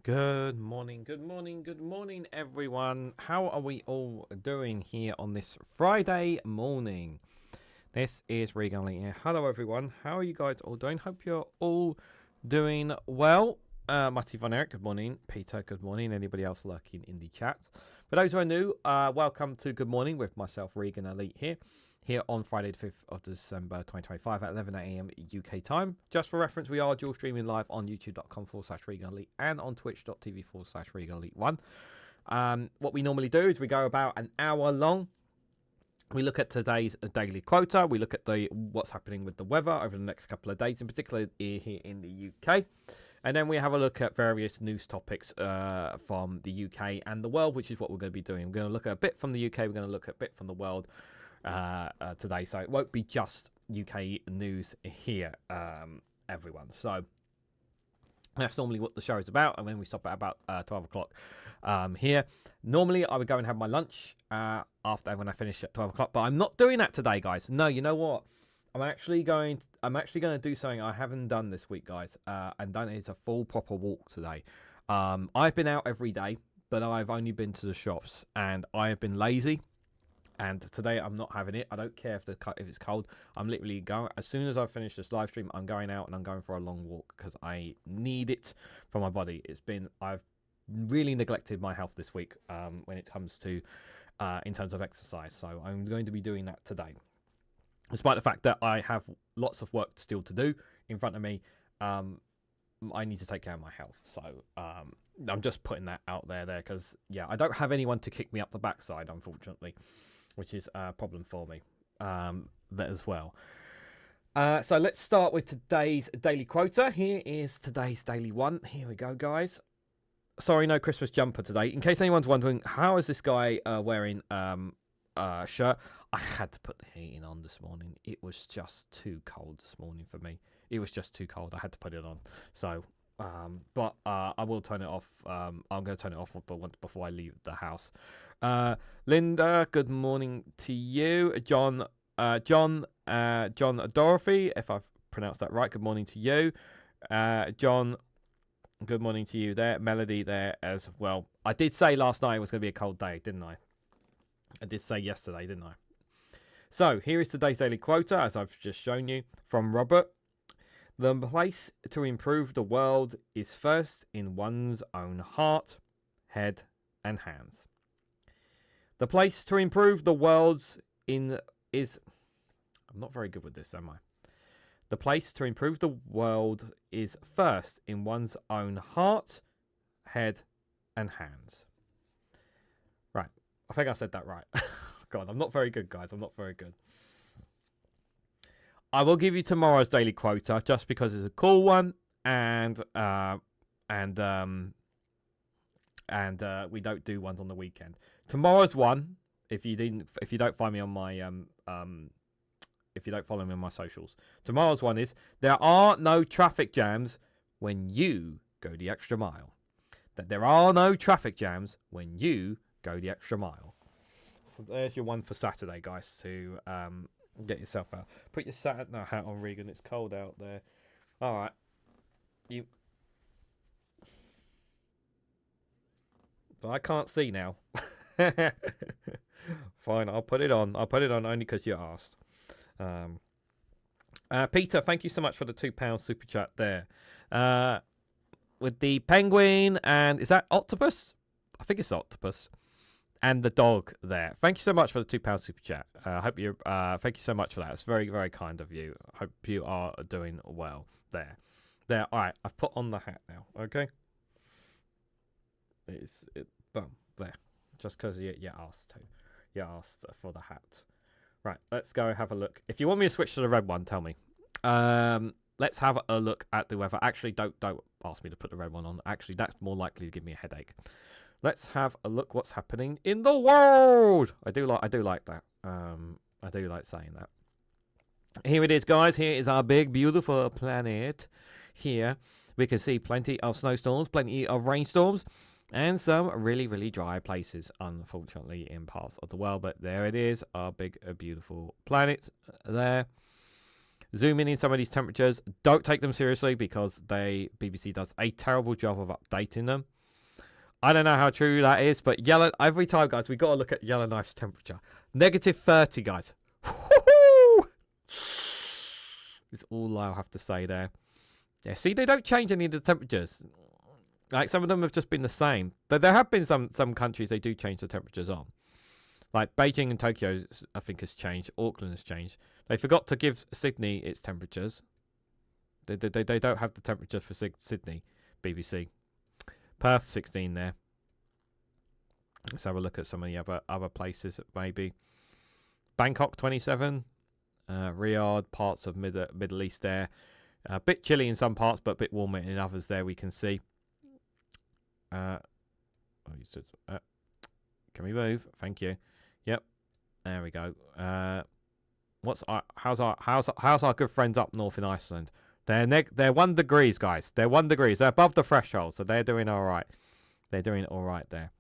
Good morning, everyone. How are we all doing here on this Friday morning? This is Reganelite here. Hello, everyone. How are you guys all doing? Hope you're all doing well. Matty Von Eric, good morning. Peter, good morning. Anybody else lurking in the chat? For those who are new, welcome to Good Morning with myself, Reganelite here on Friday the 5th of December 2025 at 11 a.m. UK time. Just for reference, we are dual streaming live on youtube.com/Reganelite and on twitch.tv/Reganelite1. What we normally do is we go about an hour long. We look at today's daily quota. We look at what's happening with the weather over the next couple of days, in particular here in the UK. And then we have a look at various news topics from the UK and the world, which is what we're going to be doing. We're going to look at a bit from the UK. We're going to look at a bit from the world today. So it won't be just UK news here, everyone. So that's normally what the show is about. And then we stop at about 12 o'clock here. Normally, I would go and have my lunch after when I finish at 12 o'clock. But I'm not doing that today, guys. No, you know what? I'm actually going to do something I haven't done this week, guys. And that is a full proper walk today. I've been out every day, but I've only been to the shops, and I have been lazy. And today I'm not having it. I don't care if it's cold. I'm literally going, as soon as I finish this live stream, I'm going out and I'm going for a long walk because I need it for my body. I've really neglected my health this week when it comes to in terms of exercise. So I'm going to be doing that today. Despite the fact that I have lots of work still to do in front of me, I need to take care of my health. So I'm just putting that out there because, yeah, I don't have anyone to kick me up the backside, unfortunately, which is a problem for me that as well. So let's start with today's daily quota. Here is today's daily one. Here we go, guys. Sorry, no Christmas jumper today. In case anyone's wondering, how is this guy wearing shirt? I had to put the heating on this morning. It was just too cold this morning for me. It was just too cold. I had to put it on. So, but I will turn it off. I'm going to turn it off before I leave the house. Linda, good morning to you. John Dorothy, if I've pronounced that right. Good morning to you. John, good morning to you there. Melody there as well. I did say last night it was going to be a cold day, didn't I? I did say yesterday, didn't I? So, here is today's daily quota, as I've just shown you, from Robert. The place to improve the world is first in one's own heart, head, and hands. The place to improve the world is... I'm not very good with this, am I? The place to improve the world is first in one's own heart, head, and hands. Right. I think I said that right. God, I'm not very good, guys. I'm not very good. I will give you tomorrow's daily quota just because it's a cool one, and we don't do ones on the weekend. Tomorrow's one, if you don't find me on my if you don't follow me on my socials, tomorrow's one is there are no traffic jams when you go the extra mile. That there are no traffic jams when you go the extra mile. So there's your one for Saturday, guys, to get yourself out. Put your Saturday hat on, Regan. It's cold out there. All right. But I can't see now. Fine, I'll put it on. I'll put it on only because you asked. Peter, thank you so much for the £2 super chat there. With the penguin and is that octopus? I think it's octopus. And the dog there. Thank you so much for the £2 super chat. Hope you. Thank you so much for that. It's very, very kind of you. Hope you are doing well there. There. All right. I've put on the hat now. Okay. Boom. There. Just because you asked to. You asked for the hat. Right. Let's go have a look. If you want me to switch to the red one, tell me. Let's have a look at the weather. Actually, don't ask me to put the red one on. Actually, that's more likely to give me a headache. Let's have a look what's happening in the world. I do like that. I do like saying that. Here it is, guys. Here is our big, beautiful planet. Here we can see plenty of snowstorms, plenty of rainstorms, and some really, really dry places, unfortunately, in parts of the world. But there it is, our big, beautiful planet there. Zoom in some of these temperatures. Don't take them seriously because BBC does a terrible job of updating them. I don't know how true that is, but yellow every time, guys. We got to look at Yellowknife's temperature. -30, guys. Woo-hoo! Is all I'll have to say there. Yeah, see, they don't change any of the temperatures. Like, some of them have just been the same. But there have been some countries they do change the temperatures on. Like Beijing and Tokyo, I think, has changed. Auckland has changed. They forgot to give Sydney its temperatures. They don't have the temperature for Sydney, BBC. Perth 16 there. Let's have a look at some of the other places maybe. Bangkok 27. Riyadh, parts of Middle East there. A bit chilly in some parts, but a bit warmer in others there we can see. Can we move? Thank you. Yep. There we go. How's our good friends up north in Iceland? They're 1 degrees, guys. They're 1 degrees. They're above the threshold, so they're doing all right. They're doing all right there.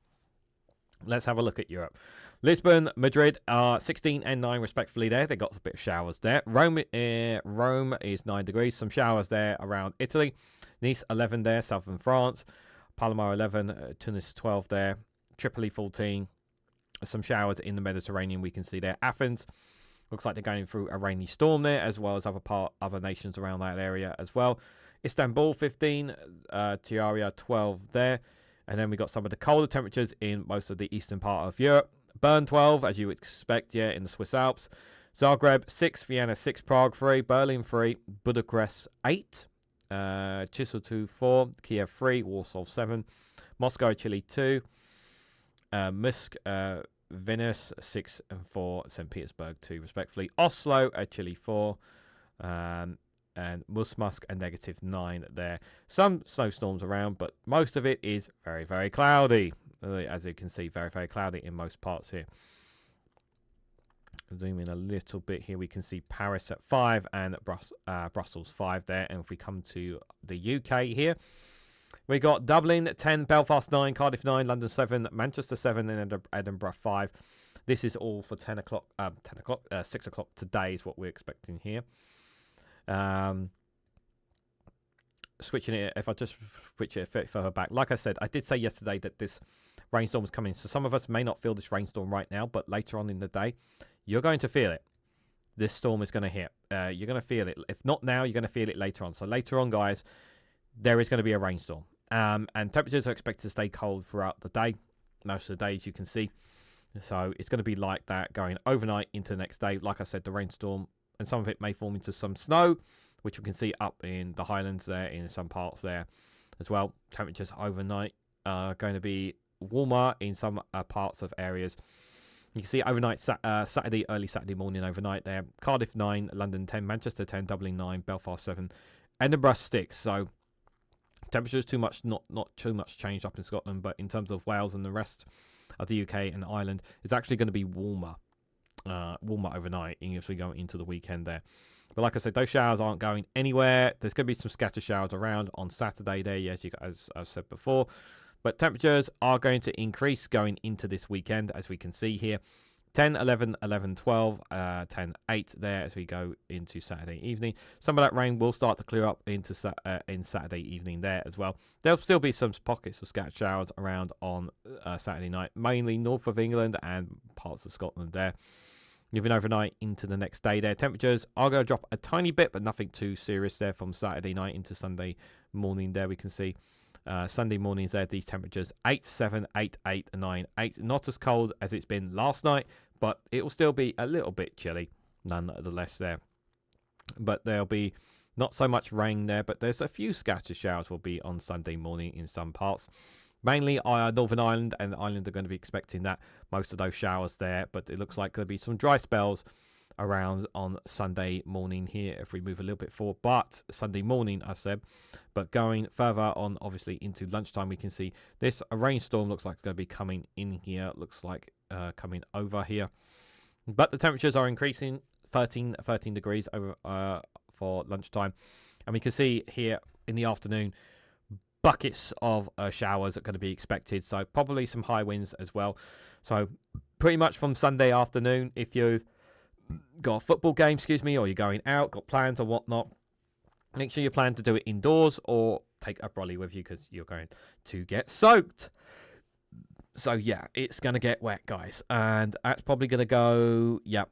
Let's have a look at Europe. Lisbon, Madrid are 16 and 9 respectively there. They got a bit of showers there. Rome is 9 degrees. Some showers there around Italy. Nice 11 there, southern France. Palma 11, Tunis 12 there. Tripoli 14. Some showers in the Mediterranean we can see there. Athens. Looks like they're going through a rainy storm there, as well as other nations around that area as well. Istanbul 15, Tiaria 12 there. And then we got some of the colder temperatures in most of the eastern part of Europe. Bern 12, as you would expect, yeah, in the Swiss Alps. Zagreb 6, Vienna 6, Prague 3, Berlin 3, Budapest 8, Chisinau 4, Kiev 3, Warsaw 7, Moscow, Chile 2, Minsk, Venice 6 and 4, St. Petersburg 2 respectively, Oslo Chile 4, and Murmansk a -9 there. Some snowstorms around, but most of it is very, very cloudy. As you can see, very, very cloudy in most parts here. Zoom in a little bit here. We can see Paris at 5 and Brussels 5 there. And if we come to the UK here, we got Dublin 10, Belfast 9, Cardiff 9, London 7, Manchester 7, and Edinburgh 5. This is all for 6 o'clock today is what we're expecting here. Switching it, if I just switch it a bit further back, like I said, I did say yesterday that this rainstorm is coming. So some of us may not feel this rainstorm right now, but later on in the day, you're going to feel it. This storm is going to hit. You're going to feel it. If not now, you're going to feel it later on. So later on, guys, there is going to be a rainstorm. And temperatures are expected to stay cold throughout the day. Most of the days you can see. So it's going to be like that going overnight into the next day. Like I said, the rainstorm, and some of it may form into some snow, which we can see up in the highlands there, in some parts there as well. Temperatures overnight are going to be warmer in some parts of areas. You can see overnight, Saturday, early Saturday morning overnight there. Cardiff 9, London 10, Manchester 10, Dublin 9, Belfast 7, Edinburgh 6. So temperatures not too much changed up in Scotland, but in terms of Wales and the rest of the UK and Ireland, it's actually going to be warmer overnight as we go into the weekend there. But like I said, those showers aren't going anywhere. There's going to be some scattered showers around on Saturday there, yes, as I've said before. But temperatures are going to increase going into this weekend, as we can see here. 10, 11, 11, 12, 10, 8 there as we go into Saturday evening. Some of that rain will start to clear up into in Saturday evening there as well. There'll still be some pockets of scattered showers around on Saturday night, mainly north of England and parts of Scotland there. Moving overnight into the next day there. Temperatures are going to drop a tiny bit, but nothing too serious there from Saturday night into Sunday morning there. We can see Sunday mornings there, these temperatures 8, 7, 8, 8, 9, 8. Not as cold as it's been last night, but it will still be a little bit chilly nonetheless there. But there'll be not so much rain there, but there's a few scattered showers will be on Sunday morning in some parts. Mainly Northern Ireland and Ireland are going to be expecting that, most of those showers there, but it looks like there'll be some dry spells around on Sunday morning here if we move a little bit forward. But Sunday morning, I said, but going further on, obviously into lunchtime, we can see this rainstorm looks like it's going to be coming in here. Looks like coming over here, but the temperatures are increasing. 13 degrees over for lunchtime, and we can see here in the afternoon buckets of showers are going to be expected, so probably some high winds as well. So pretty much from Sunday afternoon, if you've got a football game, or you're going out, got plans or whatnot, make sure you plan to do it indoors or take a brolly with you because you're going to get soaked. So yeah, it's going to get wet, guys, and that's probably going to go. Yep.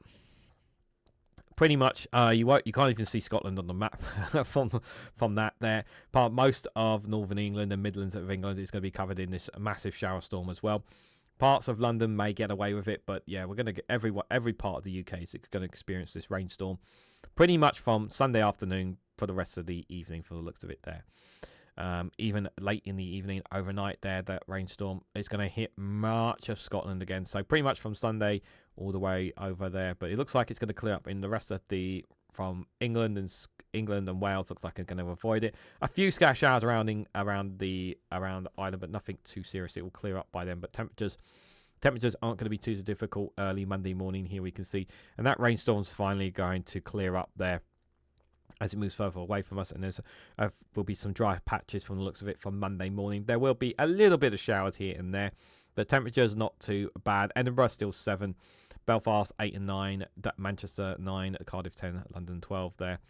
Pretty much, you can't even see Scotland on the map from that there. Most of northern England and Midlands of England is going to be covered in this massive shower storm as well. Parts of London may get away with it, but yeah, we're going to get every part of the UK is going to experience this rainstorm pretty much from Sunday afternoon for the rest of the evening, for the looks of it there. Even late in the evening, overnight there, that rainstorm is going to hit much of Scotland again. So pretty much from Sunday all the way over there. But it looks like it's going to clear up in the rest of from England and Wales. Looks like it's going to avoid it. A few scatter showers around the island, but nothing too serious. It will clear up by then. But temperatures aren't going to be too difficult early Monday morning. Here we can see, and that rainstorm's finally going to clear up there as it moves further away from us, and will be some dry patches from the looks of it from Monday morning. There will be a little bit of showers here and there. The temperature's not too bad. Edinburgh still 7, Belfast 8 and 9, Manchester 9, Cardiff 10, London 12 there.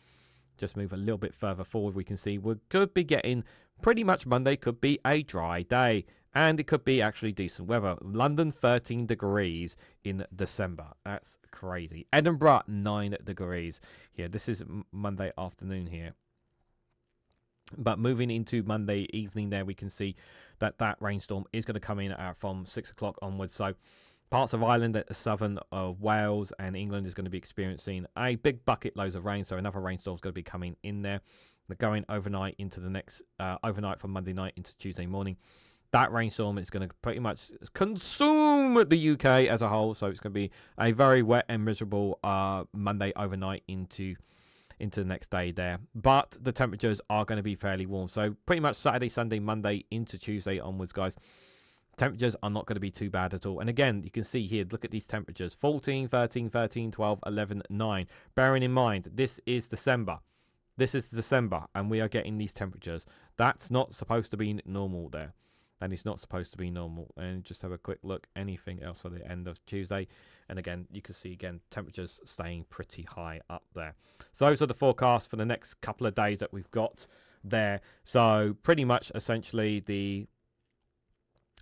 Just move a little bit further forward, we can see we could be getting pretty much Monday could be a dry day, and it could be actually decent weather. London 13 degrees in December. That's crazy. Edinburgh 9 degrees here. This is Monday afternoon here, but moving into Monday evening there, we can see that rainstorm is going to come in from 6 o'clock onwards. So parts of Ireland, at the southern of Wales and England is going to be experiencing a big bucket loads of rain. So another rainstorm is going to be coming in there. They're going overnight into the next overnight from Monday night into Tuesday morning. That rainstorm is going to pretty much consume the UK as a whole. So it's going to be a very wet and miserable Monday overnight into the next day there. But the temperatures are going to be fairly warm. So pretty much Saturday, Sunday, Monday into Tuesday onwards, guys. Temperatures are not going to be too bad at all. And again, you can see here, look at these temperatures. 14, 13, 13, 12, 11, 9. Bearing in mind, this is December. This is December, and we are getting these temperatures. That's not supposed to be normal there. And it's not supposed to be normal. And just have a quick look. Anything else at the end of Tuesday? And again, you can see again temperatures staying pretty high up there. So those are the forecasts for the next couple of days that we've got there. So pretty much essentially the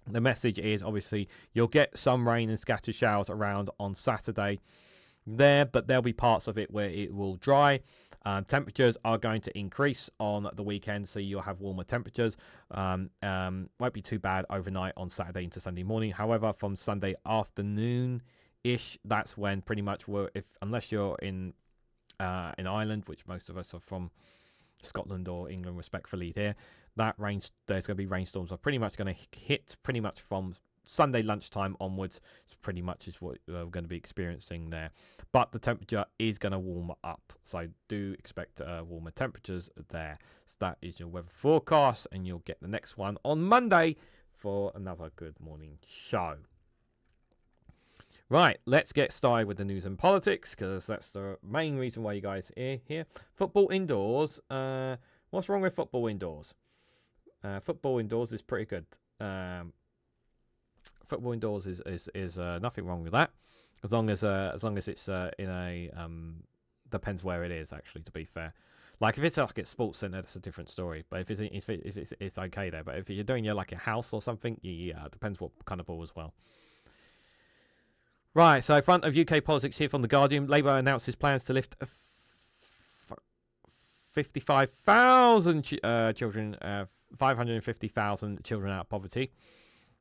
message is obviously you'll get some rain and scattered showers around on Saturday there, but there'll be parts of it where it will dry. Temperatures are going to increase on the weekend, so you'll have warmer temperatures. Won't be too bad overnight on Saturday into Sunday morning. However, from Sunday afternoon-ish, that's when pretty much unless you're in Ireland, which most of us are from Scotland or England, respectfully here, there's going to be rainstorms are pretty much going to hit pretty much from Sunday lunchtime onwards. It's pretty much is what we're going to be experiencing there, but the temperature is going to warm up, so do expect warmer temperatures there. So that is your weather forecast, and you'll get the next one on Monday for another good morning show. Right, let's get started with the news and politics, because that's the main reason why you guys are here. Football indoors. What's wrong with football indoors? Football indoors is pretty good. Football indoors is nothing wrong with that, as long as it's in a depends where it is, actually, to be fair. Like if it's like at sports centre, that's a different story. But if it's okay there. But if you're doing like a house or something, yeah, it depends what kind of ball as well. Right, so front of UK politics here from The Guardian. Labour announces plans to lift 55,000 children, 550,000 children out of poverty.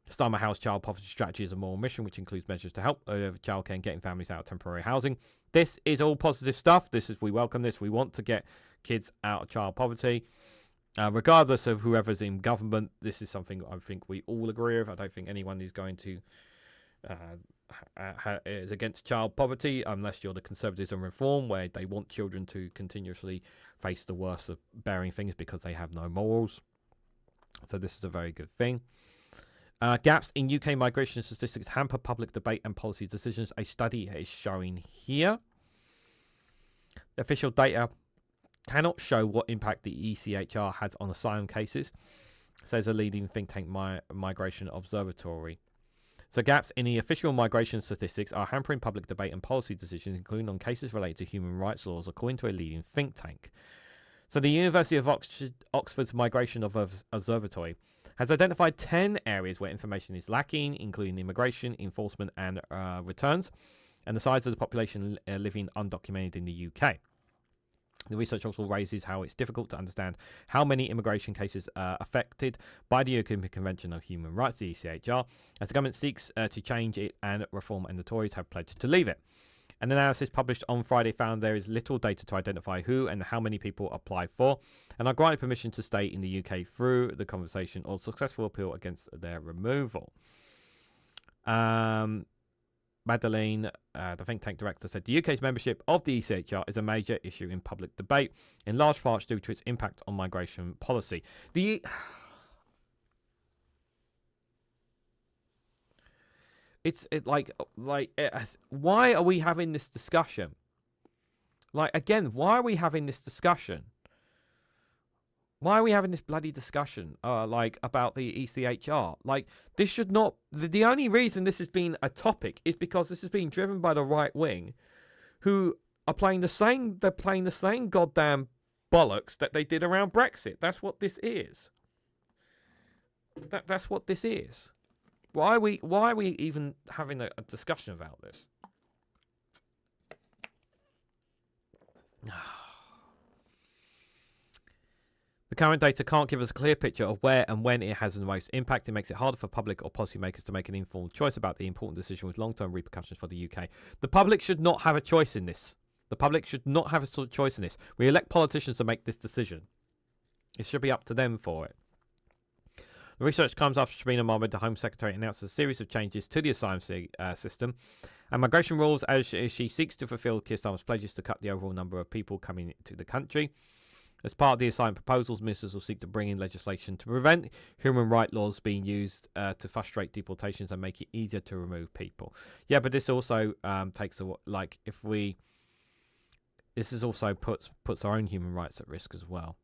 Starmer House child poverty strategy is a moral mission, which includes measures to help over childcare and getting families out of temporary housing. This is all positive stuff. We welcome this. We want to get kids out of child poverty. Regardless of whoever's in government, this is something I think we all agree with. I don't think anyone is going to is against child poverty, unless you're the Conservatives and Reform, where they want children to continuously face the worst of bearing things because they have no morals. So this is a very good thing. Gaps in UK migration statistics hamper public debate and policy decisions. A study is showing here. Official data cannot show what impact the ECHR has on asylum cases, says a leading think tank migration observatory. So gaps in the official migration statistics are hampering public debate and policy decisions, including on cases related to human rights laws, according to a leading think tank. So the University of Oxford's Migration Observatory has identified 10 areas where information is lacking, including immigration, enforcement, and returns, and the size of the population living undocumented in the UK. The research also raises how it's difficult to understand how many immigration cases are affected by the European Convention on Human Rights, the ECHR, as the government seeks to change it and reform, and the Tories have pledged to leave it. An analysis published on Friday found there is little data to identify who and how many people apply for and are granted permission to stay in the UK through the conversation or successful appeal against their removal. Madeleine, the think tank director, said the UK's membership of the ECHR is a major issue in public debate, in large part due to its impact on migration policy. Why are we having this discussion? Like, again, why are we having this discussion? Why are we having this bloody discussion, about the ECHR? Like, this should not... The only reason this has been a topic is because this has been driven by the right wing, who are playing the same... They're playing the same goddamn bollocks that they did around Brexit. That's what this is. That's what this is. Why are we even having a discussion about this? The current data can't give us a clear picture of where and when it has the most impact. It makes it harder for public or policymakers to make an informed choice about the important decision with long-term repercussions for the UK. The public should not have a choice in this. The public should not have a choice in this. We elect politicians to make this decision. It should be up to them for it. The research comes after Shabina Mohammed, the Home Secretary, announced a series of changes to the asylum system and migration rules as she seeks to fulfil Keir Starmer's pledges to cut the overall number of people coming to the country. As part of the asylum proposals, ministers will seek to bring in legislation to prevent human rights laws being used to frustrate deportations and make it easier to remove people. Yeah, but this also this is also puts our own human rights at risk as well.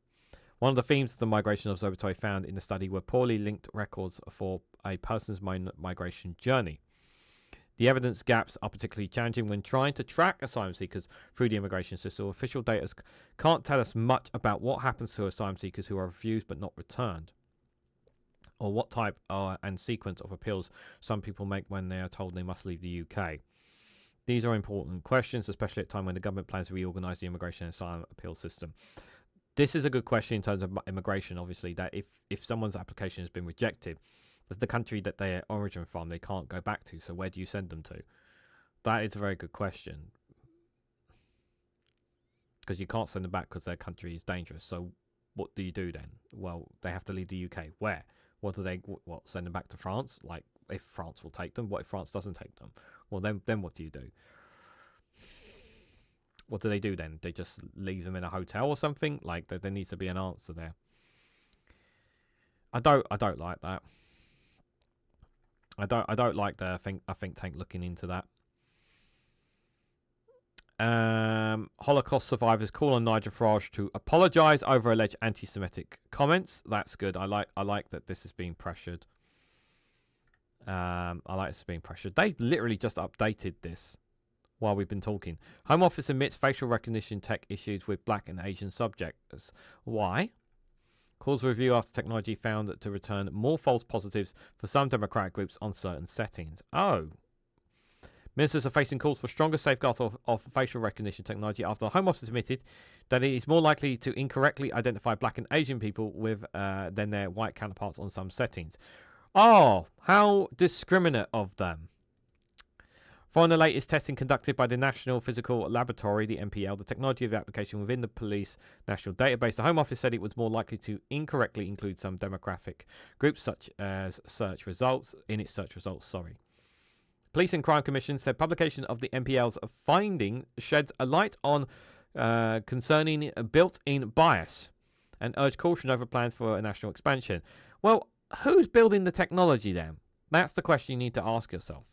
One of the themes the Migration Observatory found in the study were poorly linked records for a person's migration journey. The evidence gaps are particularly challenging when trying to track asylum seekers through the immigration system. Official data can't tell us much about what happens to asylum seekers who are refused but not returned, or what type and sequence of appeals some people make when they are told they must leave the UK. These are important questions, especially at a time when the government plans to reorganise the immigration and asylum appeal system. This is a good question in terms of immigration, obviously, that if someone's application has been rejected, the country that they're origin from, they can't go back to. So where do you send them to? That is a very good question. Because you can't send them back because their country is dangerous. So what do you do then? Well, they have to leave the UK. Where? Send them back to France? Like, if France will take them? What if France doesn't take them? Well, then what do you do? What do they do then? They just leave them in a hotel or something? Like, there needs to be an answer there. I don't like that. I don't like the think tank looking into that. Holocaust survivors call on Nigel Farage to apologise over alleged anti-Semitic comments. That's good. I like that this is being pressured. I like this being pressured. They literally just updated this while we've been talking. Home Office admits facial recognition tech issues with black and Asian subjects. Why? Calls review after technology found to return more false positives for some Democratic groups on certain settings. Oh. Ministers are facing calls for stronger safeguards of facial recognition technology after the Home Office admitted that it is more likely to incorrectly identify black and Asian people than their white counterparts on some settings. Oh, how discriminate of them. Following the latest testing conducted by the National Physical Laboratory, the NPL, the technology of the application within the police national database, the Home Office said it was more likely to incorrectly include some demographic groups such as search results in its search results. Police and Crime Commission said publication of the NPL's finding sheds a light on concerning built-in bias and urged caution over plans for a national expansion. Well, who's building the technology then? That's the question you need to ask yourself.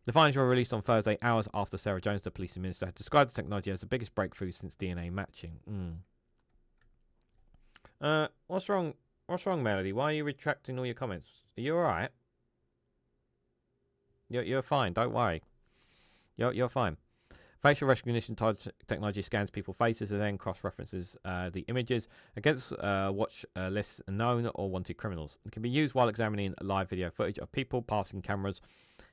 The findings were released on Thursday, hours after Sarah Jones, the police minister, had described the technology as the biggest breakthrough since DNA matching. What's wrong? What's wrong, Melody? Why are you retracting all your comments? Are you all right? You're fine. Don't worry. You're fine. Facial recognition technology scans people's faces and then cross-references the images against watch lists known or wanted criminals. It can be used while examining live video footage of people passing cameras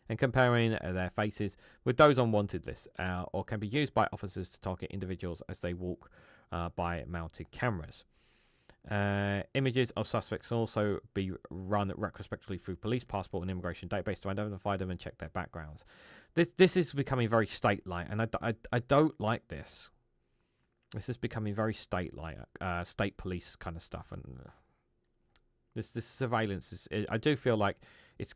and comparing their faces with those on wanted lists, or can be used by officers to target individuals as they walk by mounted cameras. Images of suspects can also be run retrospectively through police passport and immigration database to identify them and check their backgrounds. This is becoming very state-like, and I don't like this. This is becoming very state-like, state police kind of stuff, and this surveillance is. I do feel like it's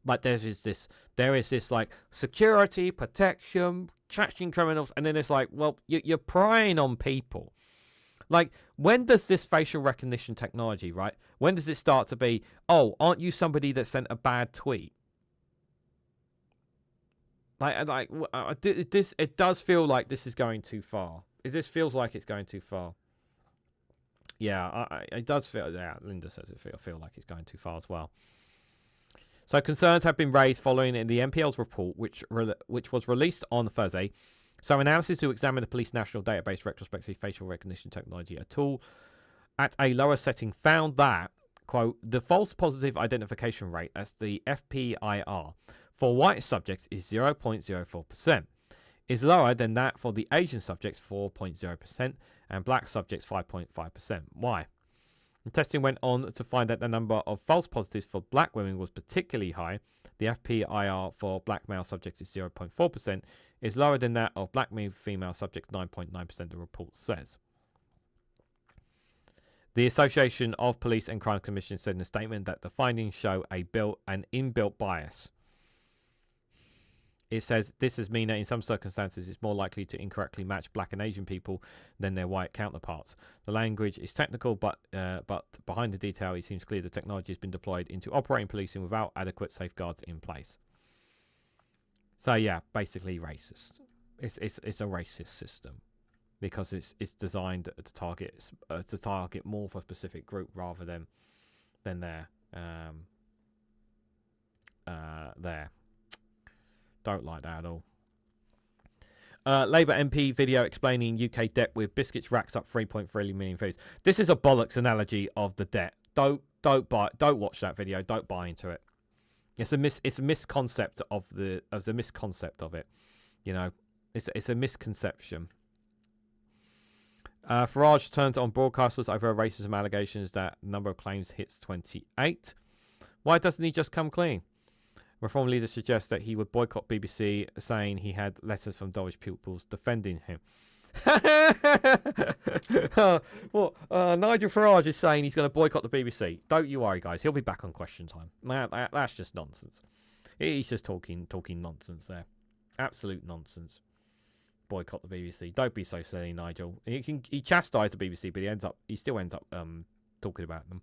like there is this like security protection, catching criminals, and then it's like, well, you're prying on people. Like, when does this facial recognition technology, right? When does it start to be, oh, aren't you somebody that sent a bad tweet? It does feel like this is going too far. This feels like it's going too far. Yeah, it does feel. Yeah, Linda says it feel like it's going too far as well. So concerns have been raised following the NPL's report, which was released on Thursday. So analysis to examine the police national database retrospective facial recognition technology, a tool at a lower setting, found that, quote, the false positive identification rate, as the FPIR, for white subjects is 0.04%, is lower than that for the Asian subjects, 4.0%, and black subjects, 5.5%. Why? The testing went on to find that the number of false positives for black women was particularly high. The FPIR for black male subjects is 0.4%, is lower than that of black female subjects, 9.9%, the report says. The Association of Police and Crime Commissions said in a statement that the findings show an inbuilt bias. It says this has meant that in some circumstances it's more likely to incorrectly match black and Asian people than their white counterparts. The language is technical, but behind the detail, it seems clear the technology has been deployed into operating policing without adequate safeguards in place. So yeah, basically racist. It's a racist system because it's designed to target more of a specific group rather than their Don't like that at all. Labour MP video explaining UK debt with biscuits racks up 3.3 million views. This is a bollocks analogy of the debt. Don't watch that video. Don't buy into it. It's a misconcept of it. You know, it's a misconception. Farage turns on broadcasters over racism allegations that number of claims hits 28. Why doesn't he just come clean? Reform leader suggests that he would boycott BBC, saying he had letters from Dulwich pupils defending him. Nigel Farage is saying he's going to boycott the BBC. Don't you worry, guys. He'll be back on Question Time. That's just nonsense. He's just talking nonsense there. Absolute nonsense. Boycott the BBC. Don't be so silly, Nigel. He chastised the BBC, but he still ends up talking about them.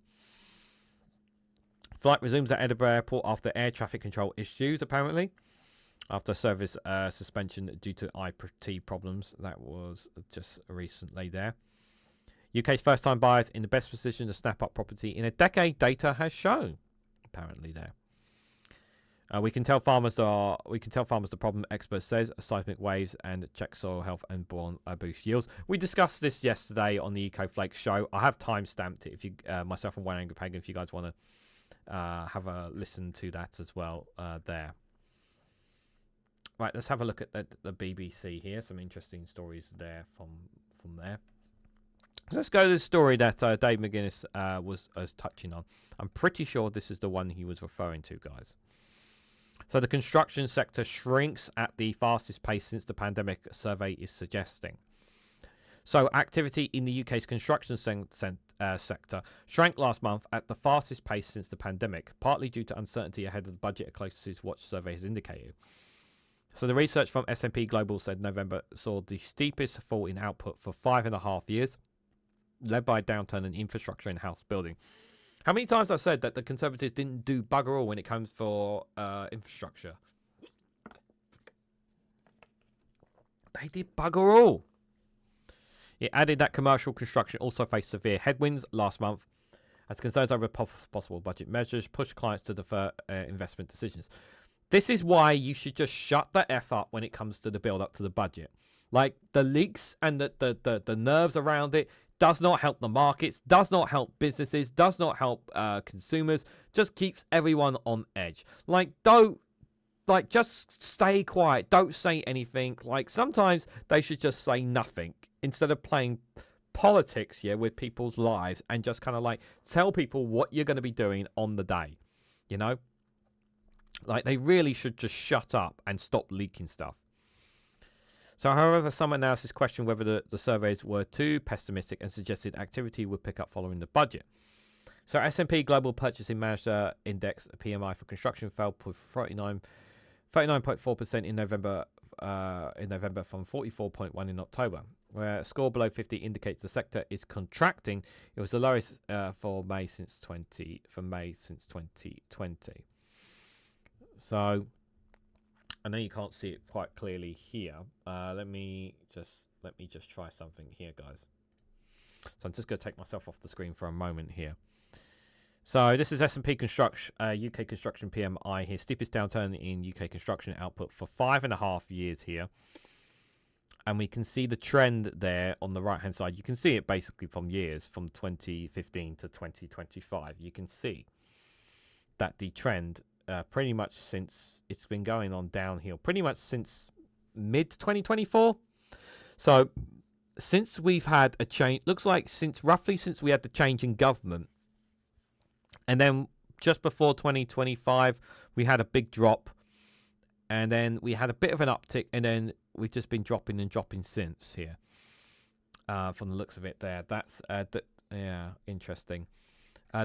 Flight resumes at Edinburgh Airport after air traffic control issues, apparently. After service suspension due to IT problems. That was just recently there. UK's first-time buyers in the best position to snap up property in a decade, data has shown. Apparently there. We can tell farmers the problem, expert says, seismic waves and check soil health and boost yields. We discussed this yesterday on the Eco Flakes show. I have time-stamped it if you myself and Wayne Angry Pagan, if you guys want to have a listen to that as well there. Right, let's have a look at the BBC here. Some interesting stories there from there. So let's go to the story that Dave McGuinness was touching on. I'm pretty sure this is the one he was referring to, guys. So the construction sector shrinks at the fastest pace since the pandemic, a survey is suggesting. So activity in the UK's construction sector shrank last month at the fastest pace since the pandemic, partly due to uncertainty ahead of the budget, a Closest Watch survey has indicated. So the research from S&P Global said November saw the steepest fall in output for 5.5 years, led by a downturn in infrastructure and house building. How many times I've said that the Conservatives didn't do bugger all when it comes for infrastructure? They did bugger all. It added that commercial construction also faced severe headwinds last month as concerns over possible budget measures pushed clients to defer investment decisions. This is why you should just shut the F up when it comes to the build up to the budget. Like the leaks and the nerves around it does not help the markets, does not help businesses, does not help consumers, just keeps everyone on edge. Just stay quiet. Don't say anything. Like, sometimes they should just say nothing instead of playing politics here with people's lives and just kind of like tell people what you're going to be doing on the day. You know? Like, they really should just shut up and stop leaking stuff. So, however, some analysis questioned whether the surveys were too pessimistic and suggested activity would pick up following the budget. So, S&P Global Purchasing Manager Index PMI for construction fell to 39.4% in November from 44.1 in October. Where a score below 50 indicates the sector is contracting. It was the lowest for May since 2020. So, I know you can't see it quite clearly here. Let me just try something here, guys. So I'm just going to take myself off the screen for a moment here. So this is S&P Construction, UK Construction PMI here. Steepest downturn in UK construction output for 5.5 years here. And we can see the trend there on the right-hand side. You can see it basically from years, from 2015 to 2025. You can see that the trend pretty much since it's been going on downhill, pretty much since mid-2024. So since we've had a change, looks like since we had the change in government, and then just before 2025, we had a big drop, and then we had a bit of an uptick, and then we've just been dropping and dropping since here. From the looks of it there. That's, yeah, interesting.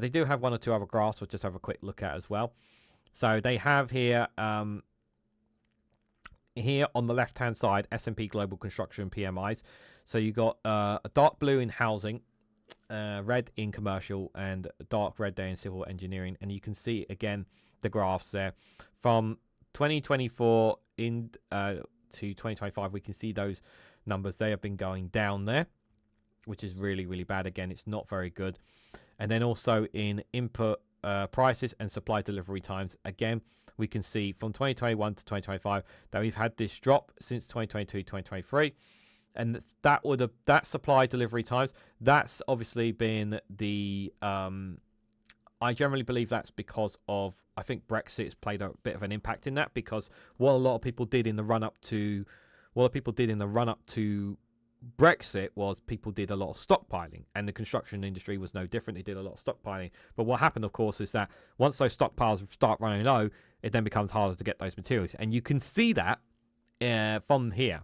They do have one or two other graphs we'll just have a quick look at as well. So they have here, here on the left-hand side, S&P Global Construction PMIs. So you got a dark blue in housing, red in commercial, and a dark red there in civil engineering. And you can see, again, the graphs there. From 2024 to 2025, we can see those numbers. They have been going down there, which is really, really bad. Again, it's not very good. And then also in input prices and supply delivery times, again, we can see from 2021 to 2025 that we've had this drop since 2022, 2023. And that supply delivery times, that's obviously been the, I generally believe that's because of, I think Brexit has played a bit of an impact in that, because what a lot of people did in the run up to Brexit was people did a lot of stockpiling, and the construction industry was no different. They did a lot of stockpiling. But what happened, of course, is that once those stockpiles start running low, it then becomes harder to get those materials. And you can see that from here.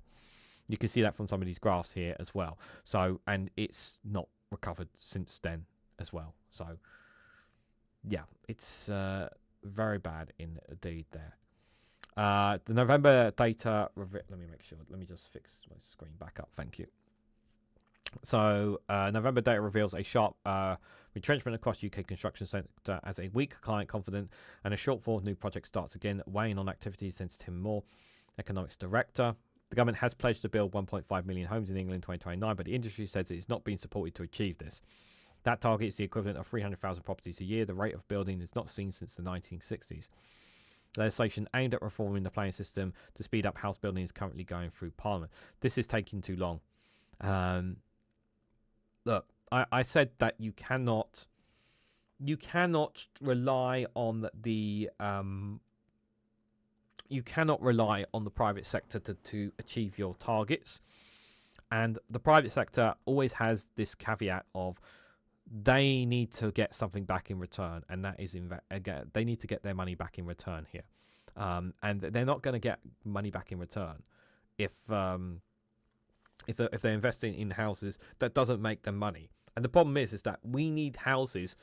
You can see that from some of these graphs here as well. So, and it's not recovered since then as well. So, yeah, it's very bad indeed there. The November data, let me make sure, let me just fix my screen back up, thank you. So, November data reveals a sharp retrenchment across UK construction sector as a weak client confidence and a shortfall of new project starts again, weighing on activities, says Tim Moore, Economics Director. The government has pledged to build 1.5 million homes in England in 2029, but the industry says it is not being supported to achieve this. That target is the equivalent of 300,000 properties a year. The rate of building is not seen since the 1960s. Legislation aimed at reforming the planning system to speed up house building is currently going through Parliament. This is taking too long. Look, I said that you cannot rely on the private sector to achieve your targets, and the private sector always has this caveat of they need to get something back in return, and that is again they need to get their money back in return here, and they're not going to get money back in return if they're investing in houses that doesn't make them money. And the problem is that we need houses,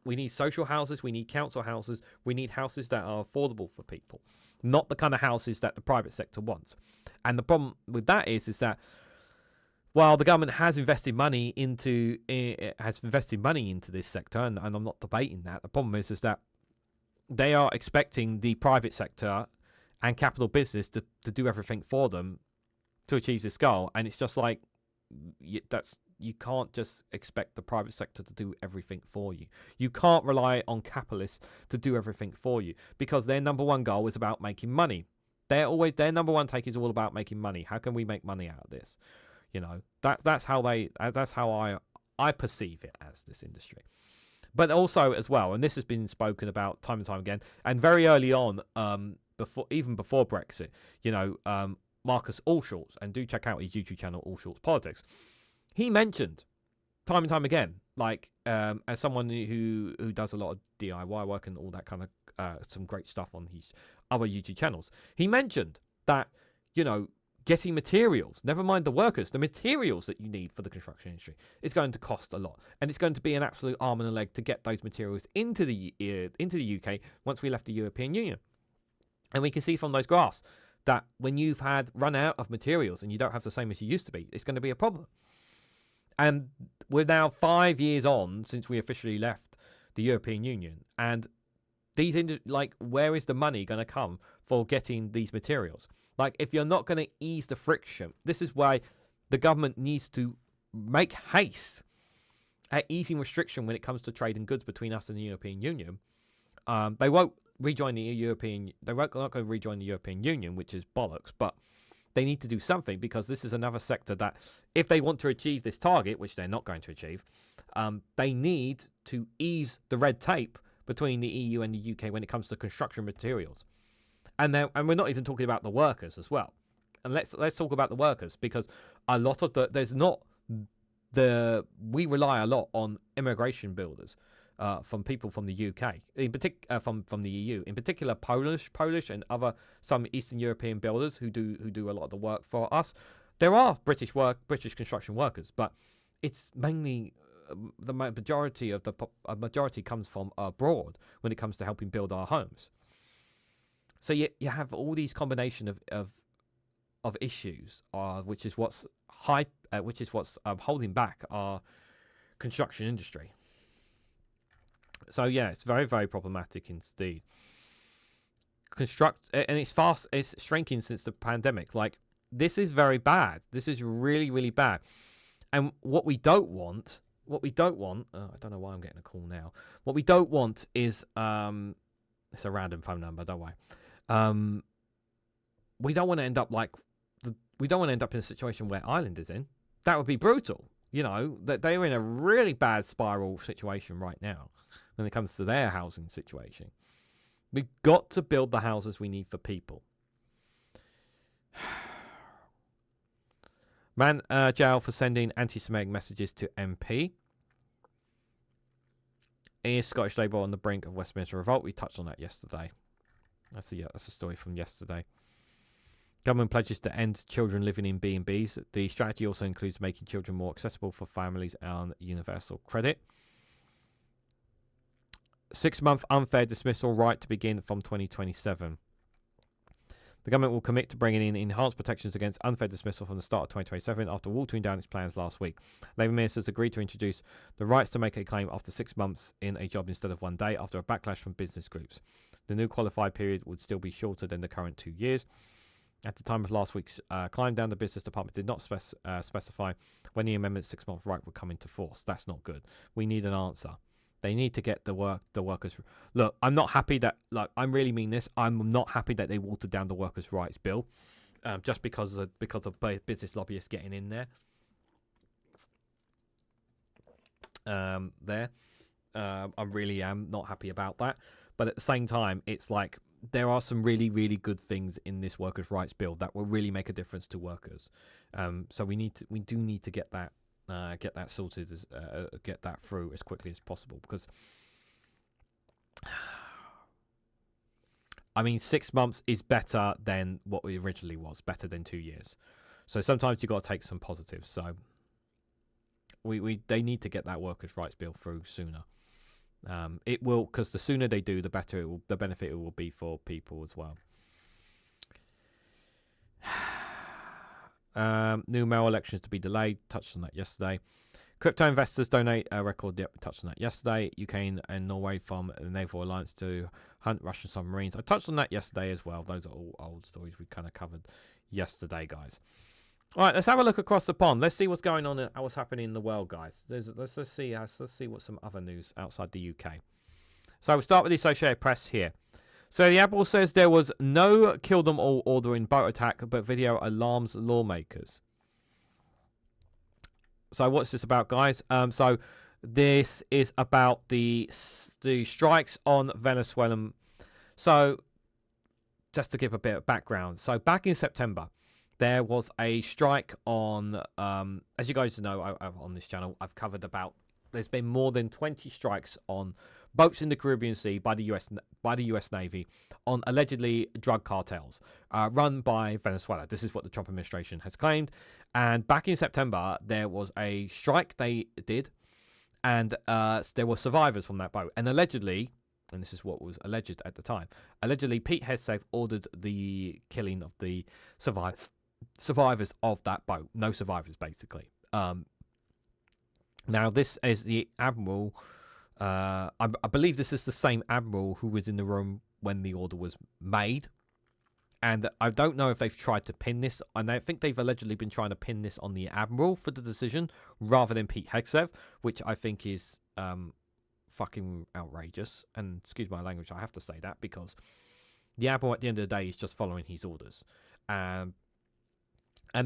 we need social houses, we need council houses, we need houses that are affordable for people, not the kind of houses that the private sector wants. And the problem with that is that while the government has invested money into this sector, and I'm not debating that, the problem is that they are expecting the private sector and capital business to do everything for them to achieve this goal, and it's just like you can't just expect the private sector to do everything for you. You can't rely on capitalists to do everything for you, because their number one goal is about making money. Their number one take is all about making money. How can we make money out of this? That's how I perceive it as, this industry. But also as well, and this has been spoken about time and time again, and very early on, before Brexit, Marcus Allshorts, and do check out his YouTube channel, Allshorts Politics. He mentioned time and time again, as someone who does a lot of DIY work and all that kind of some great stuff on his other YouTube channels. He mentioned that, getting materials, never mind the workers, the materials that you need for the construction industry is going to cost a lot, and it's going to be an absolute arm and a leg to get those materials into the UK once we left the European Union. And we can see from those graphs that when you've had run out of materials and you don't have the same as you used to be, it's going to be a problem. And we're now 5 years on since we officially left the European Union, and where is the money going to come for getting these materials? If you're not going to ease the friction, this is why the government needs to make haste at easing restriction when it comes to trade and goods between us and the European Union. They won't rejoin the European. They're not going to rejoin the European Union, which is bollocks. But they need to do something, because this is another sector that, if they want to achieve this target, which they're not going to achieve, they need to ease the red tape between the EU and the UK when it comes to construction materials. And we're not even talking about the workers as well. And let's talk about the workers, because a lot of we rely a lot on immigration builders from people from the UK, in particular from the EU, in particular Polish and some Eastern European builders who do a lot of the work for us. There are British construction workers, but it's mainly the majority comes from abroad when it comes to helping build our homes. So you have all these combination of issues, which is what's holding back our construction industry. So yeah, it's very, very problematic indeed. And it's shrinking since the pandemic. This is very bad. This is really, really bad. And what we don't want, I don't know why I'm getting a call now. What we don't want is, it's a random phone number, don't worry. We don't want to end up in a situation where Ireland is in. That would be brutal. That they're in a really bad spiral situation right now when it comes to their housing situation. We've got to build the houses we need for people. Man jail for sending anti-Semitic messages to MP. Is Scottish Labour on the brink of Westminster revolt? We touched on that yesterday. That's a story from yesterday. Government pledges to end children living in B&Bs. The strategy also includes making children more accessible for families and universal credit. 6-month unfair dismissal right to begin from 2027. The government will commit to bringing in enhanced protections against unfair dismissal from the start of 2027 after watering down its plans last week. Labour ministers agreed to introduce the rights to make a claim after 6 months in a job instead of 1 day after a backlash from business groups. The new qualified period would still be shorter than the current 2 years. At the time of last week's climb down, the Business Department did not specify when the amendment's 6-month right would come into force. That's not good. We need an answer. They need to get the workers. Look, I'm not happy that. Look, I really mean this. I'm not happy that they watered down the workers' rights bill, just because of business lobbyists getting in there. I really am not happy about that. But at the same time, it's like there are some really, really good things in this workers' rights bill that will really make a difference to workers. So we do need to get that sorted, get that through as quickly as possible, because I mean 6 months is better than what we originally was, better than 2 years. So sometimes you got to take some positives. So they need to get that workers' rights bill through sooner. It will, because the sooner they do, the better the benefit it will be for people as well. New mayoral elections to be delayed. Touched on that yesterday. Crypto investors donate a record. Yep, we touched on that yesterday. UK and Norway form the naval alliance to hunt Russian submarines. I touched on that yesterday as well. Those are all old stories we kind of covered yesterday, guys. All right, let's have a look across the pond. Let's see what's going on and what's happening in the world, guys. Let's see what some other news outside the UK. So we'll start with the Associated Press here. So the Admiral says there was no kill them all order in boat attack, but video alarms lawmakers. So what's this about, guys? So this is about the strikes on Venezuelan. So just to give a bit of background. So back in September, there was a strike on, as you guys know, on this channel, I've covered about, there's been more than 20 strikes on boats in the Caribbean Sea by the US Navy on allegedly drug cartels run by Venezuela. This is what the Trump administration has claimed. And back in September, there was a strike they did, and there were survivors from that boat. And allegedly, and this is what was alleged at the time, allegedly Pete Hegseth ordered the killing of the survivors of that boat. No survivors, basically. Now, this is the Admiral. I believe this is the same Admiral who was in the room when the order was made. And I don't know if they've tried to pin this. And I think they've allegedly been trying to pin this on the Admiral for the decision rather than Pete Hegseth, which I think is fucking outrageous. And excuse my language, I have to say that, because the Admiral at the end of the day is just following his orders. And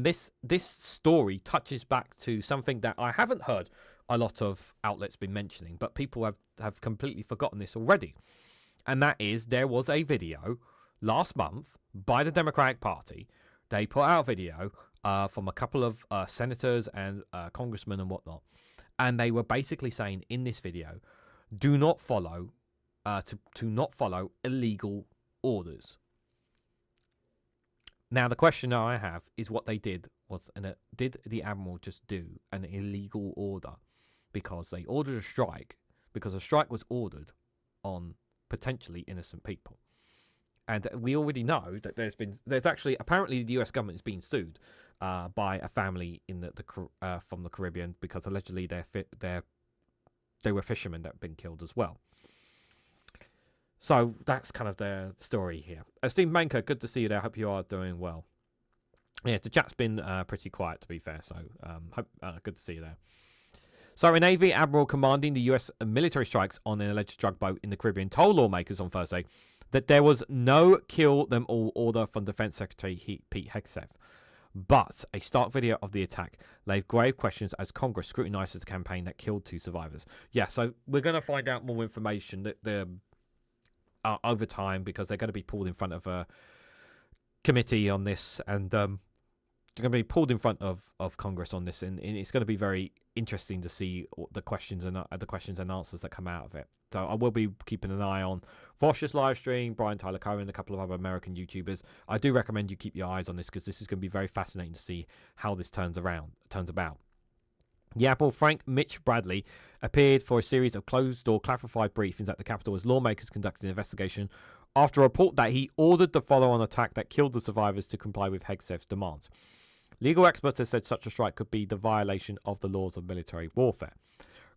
this story touches back to something that I haven't heard a lot of outlets been mentioning, but people have completely forgotten this already. And that is, there was a video last month by the Democratic Party. They put out a video from a couple of senators and congressmen and whatnot. And they were basically saying in this video, do not follow, to not follow illegal orders. Now, the question that I have is what they did was, did the Admiral just do an illegal order? Because they ordered a strike, because a strike was ordered on potentially innocent people. And we already know that there's actually, apparently the US government is being sued by a family in from the Caribbean, because allegedly they were fishermen that have been killed as well. So that's kind of the story here. Steve Manker, good to see you there. Hope you are doing well. Yeah, the chat's been pretty quiet, to be fair. So good to see you there. So a Navy Admiral commanding the US military strikes on an alleged drug boat in the Caribbean told lawmakers on Thursday that there was no kill them all order from Defense Secretary Pete Hegseth. But a stark video of the attack laid grave questions as Congress scrutinizes the campaign that killed 2 survivors. Yeah, so we're going to find out more information that over time, because they're going to be pulled in front of a committee on this, and they're going to be pulled in front of Congress on this, and it's going to be very interesting to see the questions and answers that come out of it. So I will be keeping an eye on Vosh's live stream, Brian Tyler Cohen, a couple of other American YouTubers. I do recommend you keep your eyes on this, because this is going to be very fascinating to see how this turns about. The Admiral Frank Mitch Bradley appeared for a series of closed-door classified briefings at the Capitol as lawmakers conducted an investigation after a report that he ordered the follow-on attack that killed the survivors to comply with Hegseth's demands. Legal experts have said such a strike could be the violation of the laws of military warfare.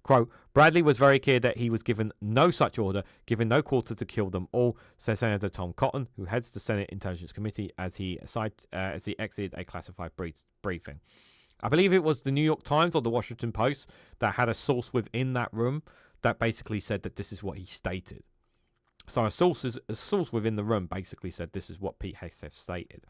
Quote, Bradley was very clear that he was given no such order, given no quarter to kill them all, says Senator Tom Cotton, who heads the Senate Intelligence Committee, as he exited a classified briefing. I believe it was the New York Times or the Washington Post that had a source within that room that basically said that this is what he stated. So a source within the room basically said this is what Pete Hegseth stated.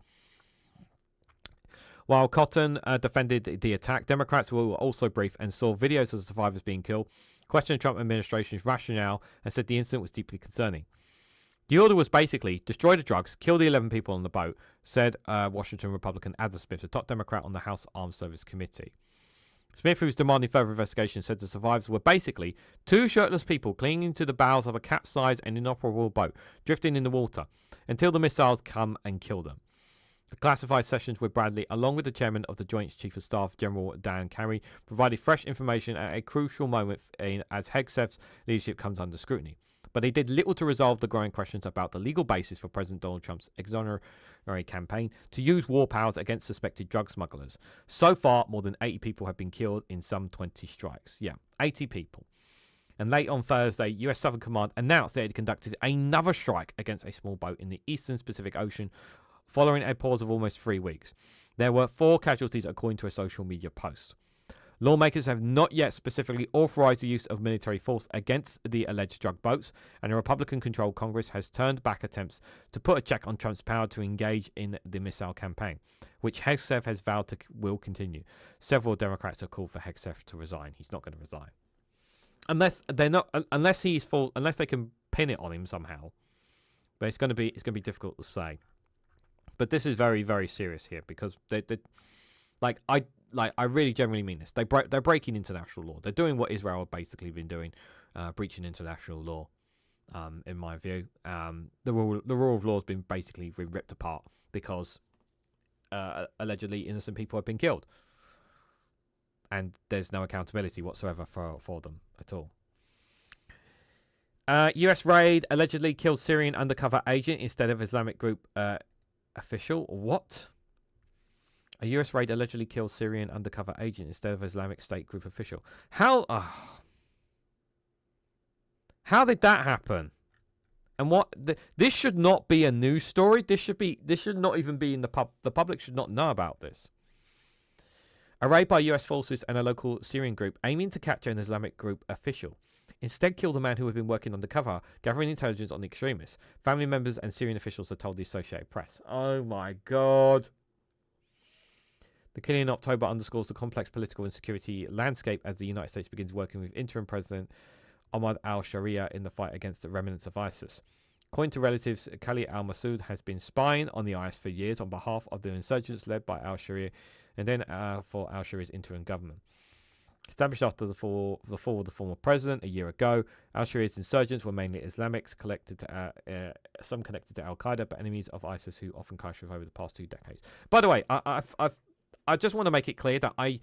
While Cotton defended the attack, Democrats were also briefed and saw videos of the survivors being killed, questioned the Trump administration's rationale, and said the incident was deeply concerning. The order was basically destroy the drugs, kill the 11 people on the boat, said Washington Republican Adam Smith, the top Democrat on the House Armed Services Committee. Smith, who's demanding further investigation, said the survivors were basically 2 shirtless people clinging to the bows of a capsized and inoperable boat, drifting in the water, until the missiles come and kill them. The classified sessions with Bradley, along with the chairman of the Joint Chief of Staff, General Dan Carey, provided fresh information at a crucial moment as Hegseth's leadership comes under scrutiny. But they did little to resolve the growing questions about the legal basis for President Donald Trump's exoneratory campaign to use war powers against suspected drug smugglers. So far, more than 80 people have been killed in some 20 strikes. Yeah, 80 people. And late on Thursday, US Southern Command announced they had conducted another strike against a small boat in the eastern Pacific Ocean, following a pause of almost 3 weeks. There were 4 casualties according to a social media post. Lawmakers have not yet specifically authorized the use of military force against the alleged drug boats, and a Republican-controlled Congress has turned back attempts to put a check on Trump's power to engage in the missile campaign, which Hegseth has vowed will continue. Several Democrats have called for Hegseth to resign. He's not going to resign unless they can pin it on him somehow. But it's going to be difficult to say. But this is very, very serious here because I really genuinely mean this. They're breaking international law. They're doing what Israel have basically been doing, breaching international law. In my view, the rule of law has been basically ripped apart because allegedly innocent people have been killed, and there's no accountability whatsoever for them at all. U.S. raid allegedly killed Syrian undercover agent instead of Islamic group official. What? A U.S. raid allegedly killed Syrian undercover agent instead of Islamic State group official. How did that happen? And what? This should not be a news story. This should not even be in the pub. The public should not know about this. A raid by U.S. forces and a local Syrian group aiming to capture an Islamic group official instead killed a man who had been working undercover, gathering intelligence on the extremists. Family members and Syrian officials have told the Associated Press. Oh my God. The killing in October underscores the complex political and security landscape as the United States begins working with interim President Ahmad al-Sharia in the fight against the remnants of ISIS. According to relatives, Khalid al-Massoud has been spying on the IS for years on behalf of the insurgents led by al-Sharia and then for al-Sharia's interim government. Established after the fall of the former president a year ago, al-Sharia's insurgents were mainly Islamics, some connected to al-Qaeda, but enemies of ISIS who often clashed with over the past 2 decades. By the way, I just want to make it clear that I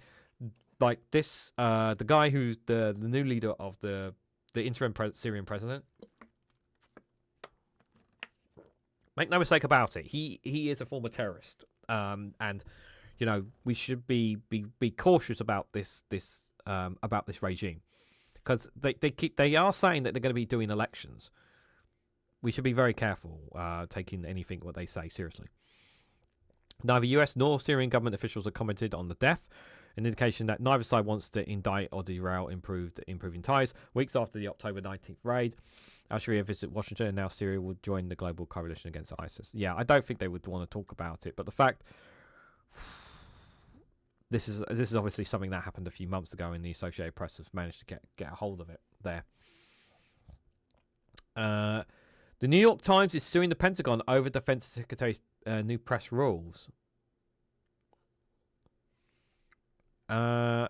like this. The guy who's the new leader of the interim Syrian president. Make no mistake about it. He is a former terrorist. And you know we should be cautious about this regime because they are saying that they're going to be doing elections. We should be very careful taking anything what they say seriously. Neither US nor Syrian government officials have commented on the death, an indication that neither side wants to indict or derail improving ties. Weeks after the October 19th raid, al-Sharia visited Washington, and now Syria will join the global coalition against ISIS. Yeah, I don't think they would want to talk about it, but the fact this is obviously something that happened a few months ago, and the Associated Press has managed to get a hold of it there. The New York Times is suing the Pentagon over Defense Secretary's new press rules.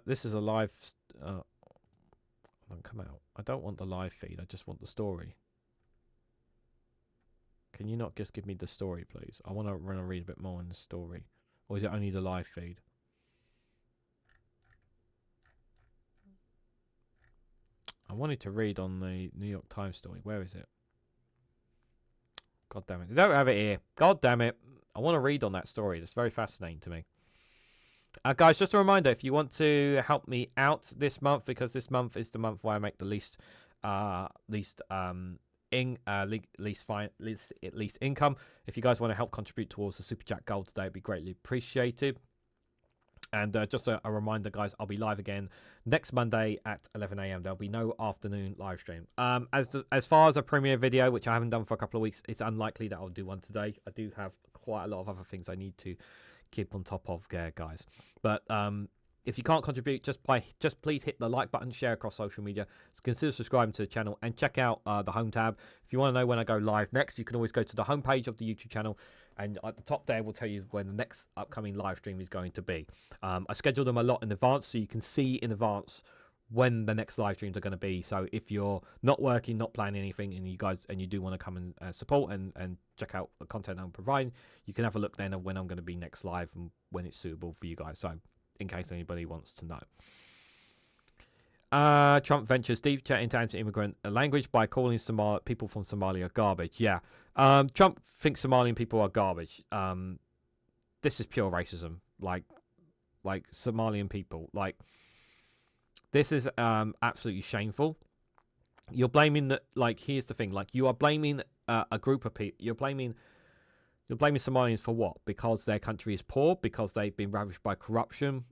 This is a live. Don't come out. I don't want the live feed. I just want the story. Can you not just give me the story, please? I want to read a bit more in the story, or is it only the live feed? I wanted to read on the New York Times story. Where is it? God damn it. They don't have it here. God damn it. I want to read on that story. It's very fascinating to me. Guys, just a reminder, if you want to help me out this month, because this month is the month where I make the least income. If you guys want to help contribute towards the Super Chat goal today, it'd be greatly appreciated. And just a reminder, guys, I'll be live again next Monday at 11 a.m. There'll be no afternoon live stream. As far as a premiere video, which I haven't done for a couple of weeks, it's unlikely that I'll do one today. I do have quite a lot of other things I need to keep on top of, guys. But if you can't contribute, just please hit the like button, share across social media, consider subscribing to the channel, and check out the home tab. If you want to know when I go live next, you can always go to the homepage of the YouTube channel, and at the top there will tell you when the next upcoming live stream is going to be. I schedule them a lot in advance, so you can see in advance when the next live streams are going to be. So if you're not working, not planning anything, and you do want to come and support and check out the content I'm providing, you can have a look then of when I'm going to be next live and when it's suitable for you guys. So in case anybody wants to know. Trump ventures deep chat into anti-immigrant language by calling people from Somalia garbage. Yeah. Trump thinks Somalian people are garbage. This is pure racism. Like Somalian people. Like, this is absolutely shameful. You're blaming here's the thing. Like, you are blaming a group of people. You're blaming You're blaming Somalians for what? Because their country is poor, because they've been ravaged by corruption,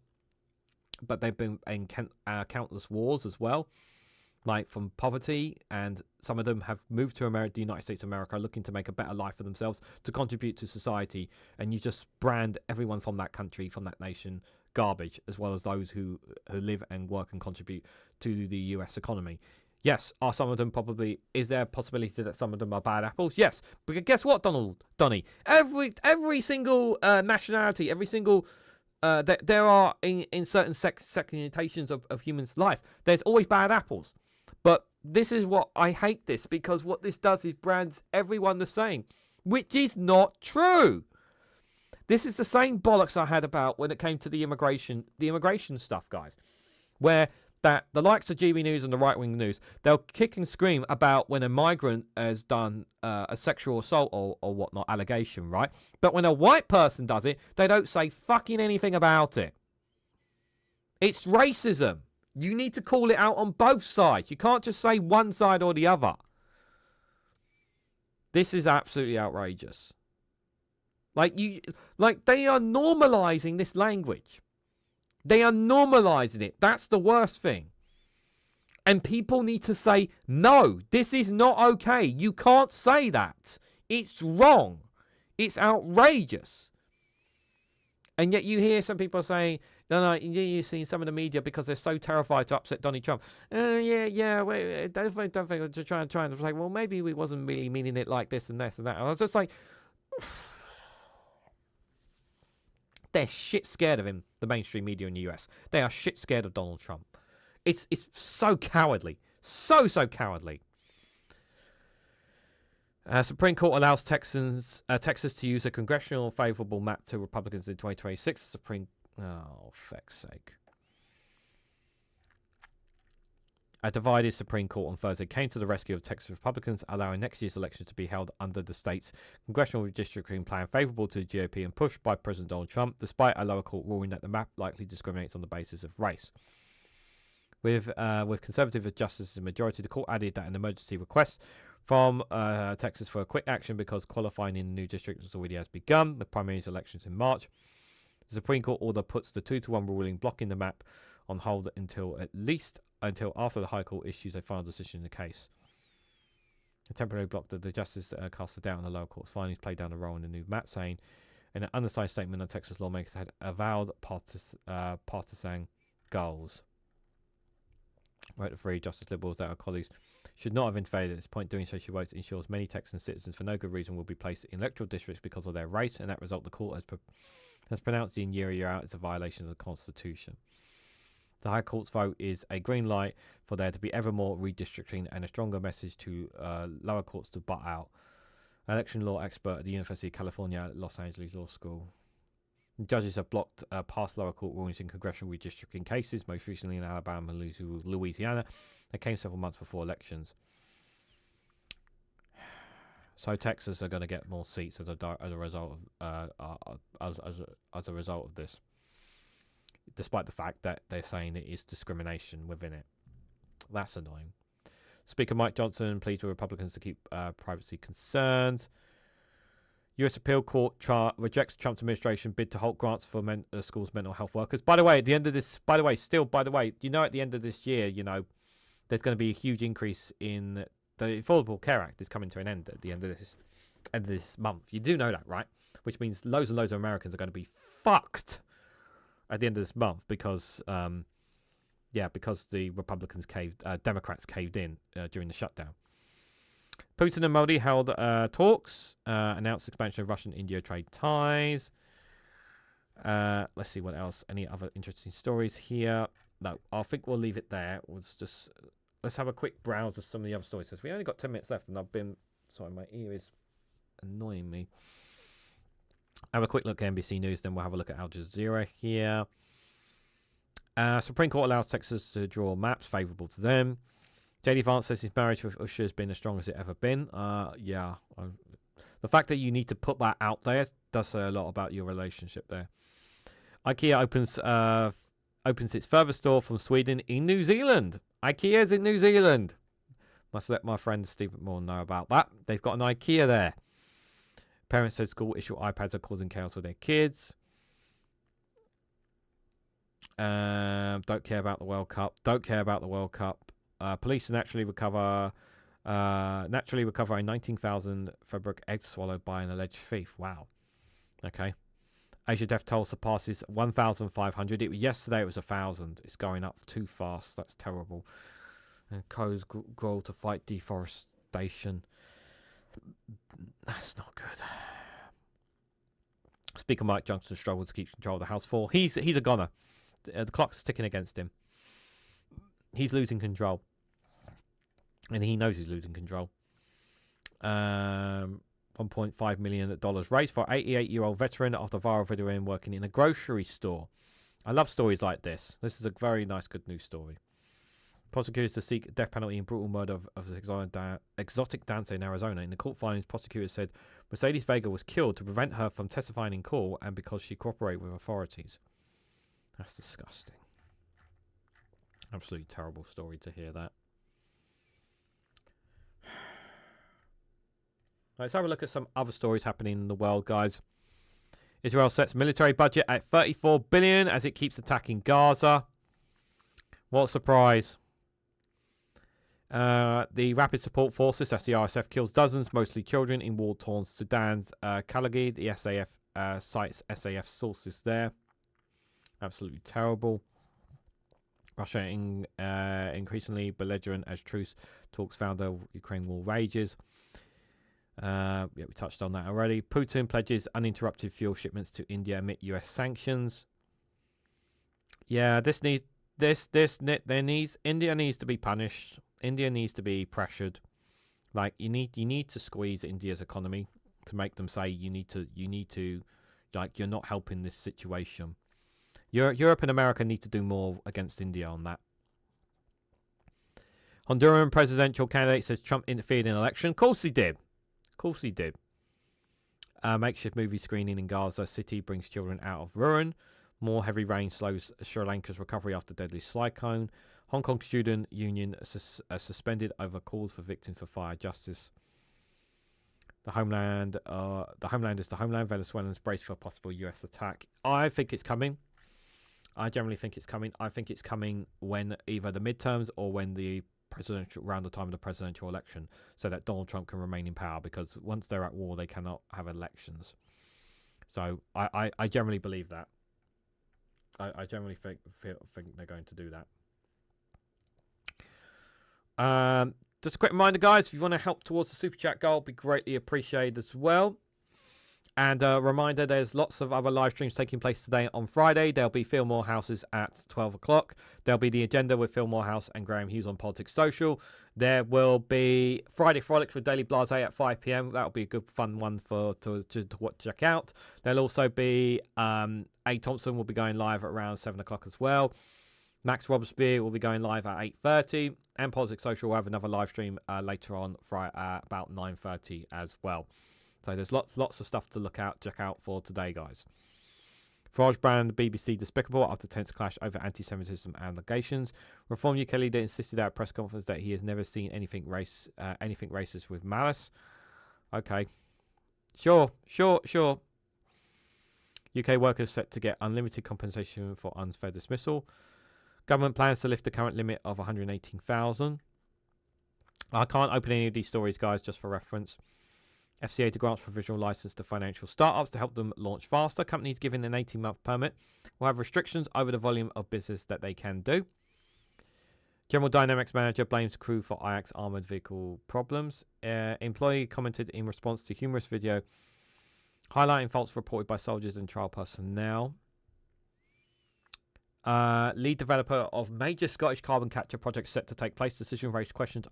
but they've been in countless wars as well, like from poverty, and some of them have moved to America, the United States of America, looking to make a better life for themselves, to contribute to society, and you just brand everyone from that country, from that nation, garbage, as well as those who live and work and contribute to the US economy. Yes, are some of them probably, is there a possibility that some of them are bad apples? Yes, but guess what, Donny? Every single nationality, every single, there are in certain segmentations of humans' life, there's always bad apples. But this is what, I hate this, because what this does is brands everyone the same, which is not true. This is the same bollocks I had about when it came to the immigration stuff, guys, where that the likes of GB News and the right-wing news, they'll kick and scream about when a migrant has done a sexual assault or whatnot allegation, right? But when a white person does it, they don't say fucking anything about it. It's racism. You need to call it out on both sides. You can't just say one side or the other. This is absolutely outrageous. Like they are normalizing this language. They are normalizing it. That's the worst thing. And people need to say, no, this is not okay. You can't say that. It's wrong. It's outrageous. And yet you hear some people saying, no, you see some of the media because they're so terrified to upset Donald Trump. Wait, don't think to try and say, well, maybe we wasn't really meaning it like this and this and that. And I was just like, they're shit scared of him, the mainstream media in the US. They are shit scared of Donald Trump. It's so cowardly. So cowardly. Supreme Court allows Texas to use a congressional favorable map to Republicans in 2026. Oh, feck's sake. A divided Supreme Court on Thursday came to the rescue of Texas Republicans, allowing next year's election to be held under the state's congressional redistricting plan favorable to the GOP and pushed by President Donald Trump, despite a lower court ruling that the map likely discriminates on the basis of race. With conservative justices in majority, the court added that an emergency request from Texas for a quick action because qualifying in the new district already has begun. The primaries elections in March. The Supreme Court order puts the 2-1 ruling blocking the map on hold until after the High Court issues a final decision in the case. A temporary block that the justice cast a doubt on the lower court's findings played down a role in the new map, saying in an undersized statement that Texas lawmakers had avowed partisan goals. Wrote the three Justice Liberals that our colleagues should not have interfered at this point. Doing so, she wrote, ensures many Texan citizens for no good reason will be placed in electoral districts because of their race, and that result the court has pronounced in year out as a violation of the Constitution. The High Court's vote is a green light for there to be ever more redistricting and a stronger message to lower courts to butt out. Election law expert at the University of California at Los Angeles Law School. Judges have blocked past lower court rulings in congressional redistricting cases, most recently in Alabama and Louisiana. That came several months before elections. So Texas are going to get more seats as a result of this, despite the fact that they're saying it is discrimination within it. That's annoying. Speaker Mike Johnson pleads with Republicans to keep privacy concerns. U.S. Appeal Court rejects Trump's administration bid to halt grants for schools' mental health workers. By the way, at the end of this, at the end of this year, there's going to be a huge increase in the Affordable Care Act is coming to an end at the end of this month. You do know that, right? Which means loads and loads of Americans are going to be fucked at the end of this month because the Democrats caved in during the shutdown. Putin and Modi held talks, announced expansion of Russian-India trade ties. Let's see what else. Any other interesting stories here? No, I think we'll leave it there. Let's have a quick browse of some of the other stories because we only got 10 minutes left, and sorry, my ear is annoying me. Have a quick look at NBC News, then we'll have a look at Al Jazeera here. Supreme Court allows Texas to draw maps favourable to them. JD Vance says his marriage with Usher has been as strong as it ever been. The fact that you need to put that out there does say a lot about your relationship there. IKEA opens its further store from Sweden in New Zealand. IKEA's in New Zealand. Must let my friend Steve Moore know about that. They've got an IKEA there. Parents said school issue iPads are causing chaos for their kids. Don't care about the World Cup. Don't care about the World Cup. Police naturally recover a 19,000 fabric egg swallowed by an alleged thief. Wow. Okay. Asia death toll surpasses 1,500. Yesterday it was 1,000. It's going up too fast. That's terrible. And Co's grow to fight deforestation. That's not good. Speaker Mike Johnson struggled to keep control of the House floor. He's a goner. The clock's ticking against him. He's losing control. And he knows he's losing control. $1.5 million raised for 88-year-old veteran after viral video of him working in a grocery store. I love stories like this. This is a very nice, good news story. Prosecutors to seek death penalty in brutal murder of the exotic dancer in Arizona. In the court filings, prosecutors said Mercedes Vega was killed to prevent her from testifying in court and because she cooperated with authorities. That's disgusting. Absolutely terrible story to hear that. Let's have a look at some other stories happening in the world, guys. Israel sets military budget at $34 billion as it keeps attacking Gaza. What a surprise. The Rapid Support Forces, that's the RSF, kills dozens, mostly children, in war-torn Sudan's Kalagi. The SAF cites SAF sources there. Absolutely terrible. Russia increasingly belligerent as truce talks founder of Ukraine war rages. Yeah, we touched on that already. Putin pledges uninterrupted fuel shipments to India amid US sanctions. Yeah, India needs to be punished. India needs to be pressured. Like you need to squeeze India's economy to make them say you need to like you're not helping this situation. Europe and America need to do more against India on that. Honduran presidential candidate says Trump interfered in election. Of course he did. Makeshift movie screening in Gaza City brings children out of ruin. More heavy rain slows Sri Lanka's recovery after deadly cyclone. Hong Kong student union suspended over calls for victims for fire justice. The homeland is the homeland. Venezuelans brace for a possible US attack. I think it's coming. I generally think it's coming. I think it's coming when either the midterms or when the around the time of the presidential election, so that Donald Trump can remain in power, because once they're at war they cannot have elections. So I generally believe that. I generally think they're going to do that. Just a quick reminder, guys, if you want to help towards the super chat goal, it'd be greatly appreciated as well. And a reminder, there's lots of other live streams taking place today on Friday. There'll be Phil Morehouse's at 12 o'clock. There'll be The Agenda with Phil Morehouse and Graham Hughes on Politics Social. There will be Friday Frolics with Daily Blase at 5 p.m. That'll be a good, fun one to check out. There'll also be A. Thompson will be going live at around 7 o'clock as well. Max Robespierre will be going live at 8:30. And Politics Social will have another live stream later on Friday about 9:30 as well. So there's lots of stuff to check out for today, guys. Farage brand BBC despicable after tense clash over anti-Semitism allegations. Reform UK leader insisted at a press conference that he has never seen anything racist with malice. Okay, sure. UK workers set to get unlimited compensation for unfair dismissal. Government plans to lift the current limit of 118,000. I can't open any of these stories, guys, just for reference. FCA to grant provisional license to financial startups to help them launch faster. Companies given an 18-month permit will have restrictions over the volume of business that they can do. General Dynamics manager blames crew for Ajax armored vehicle problems. Employee commented in response to humorous video highlighting faults reported by soldiers and trial personnel. Lead developer of major Scottish carbon capture project set to take place. Decision raised questions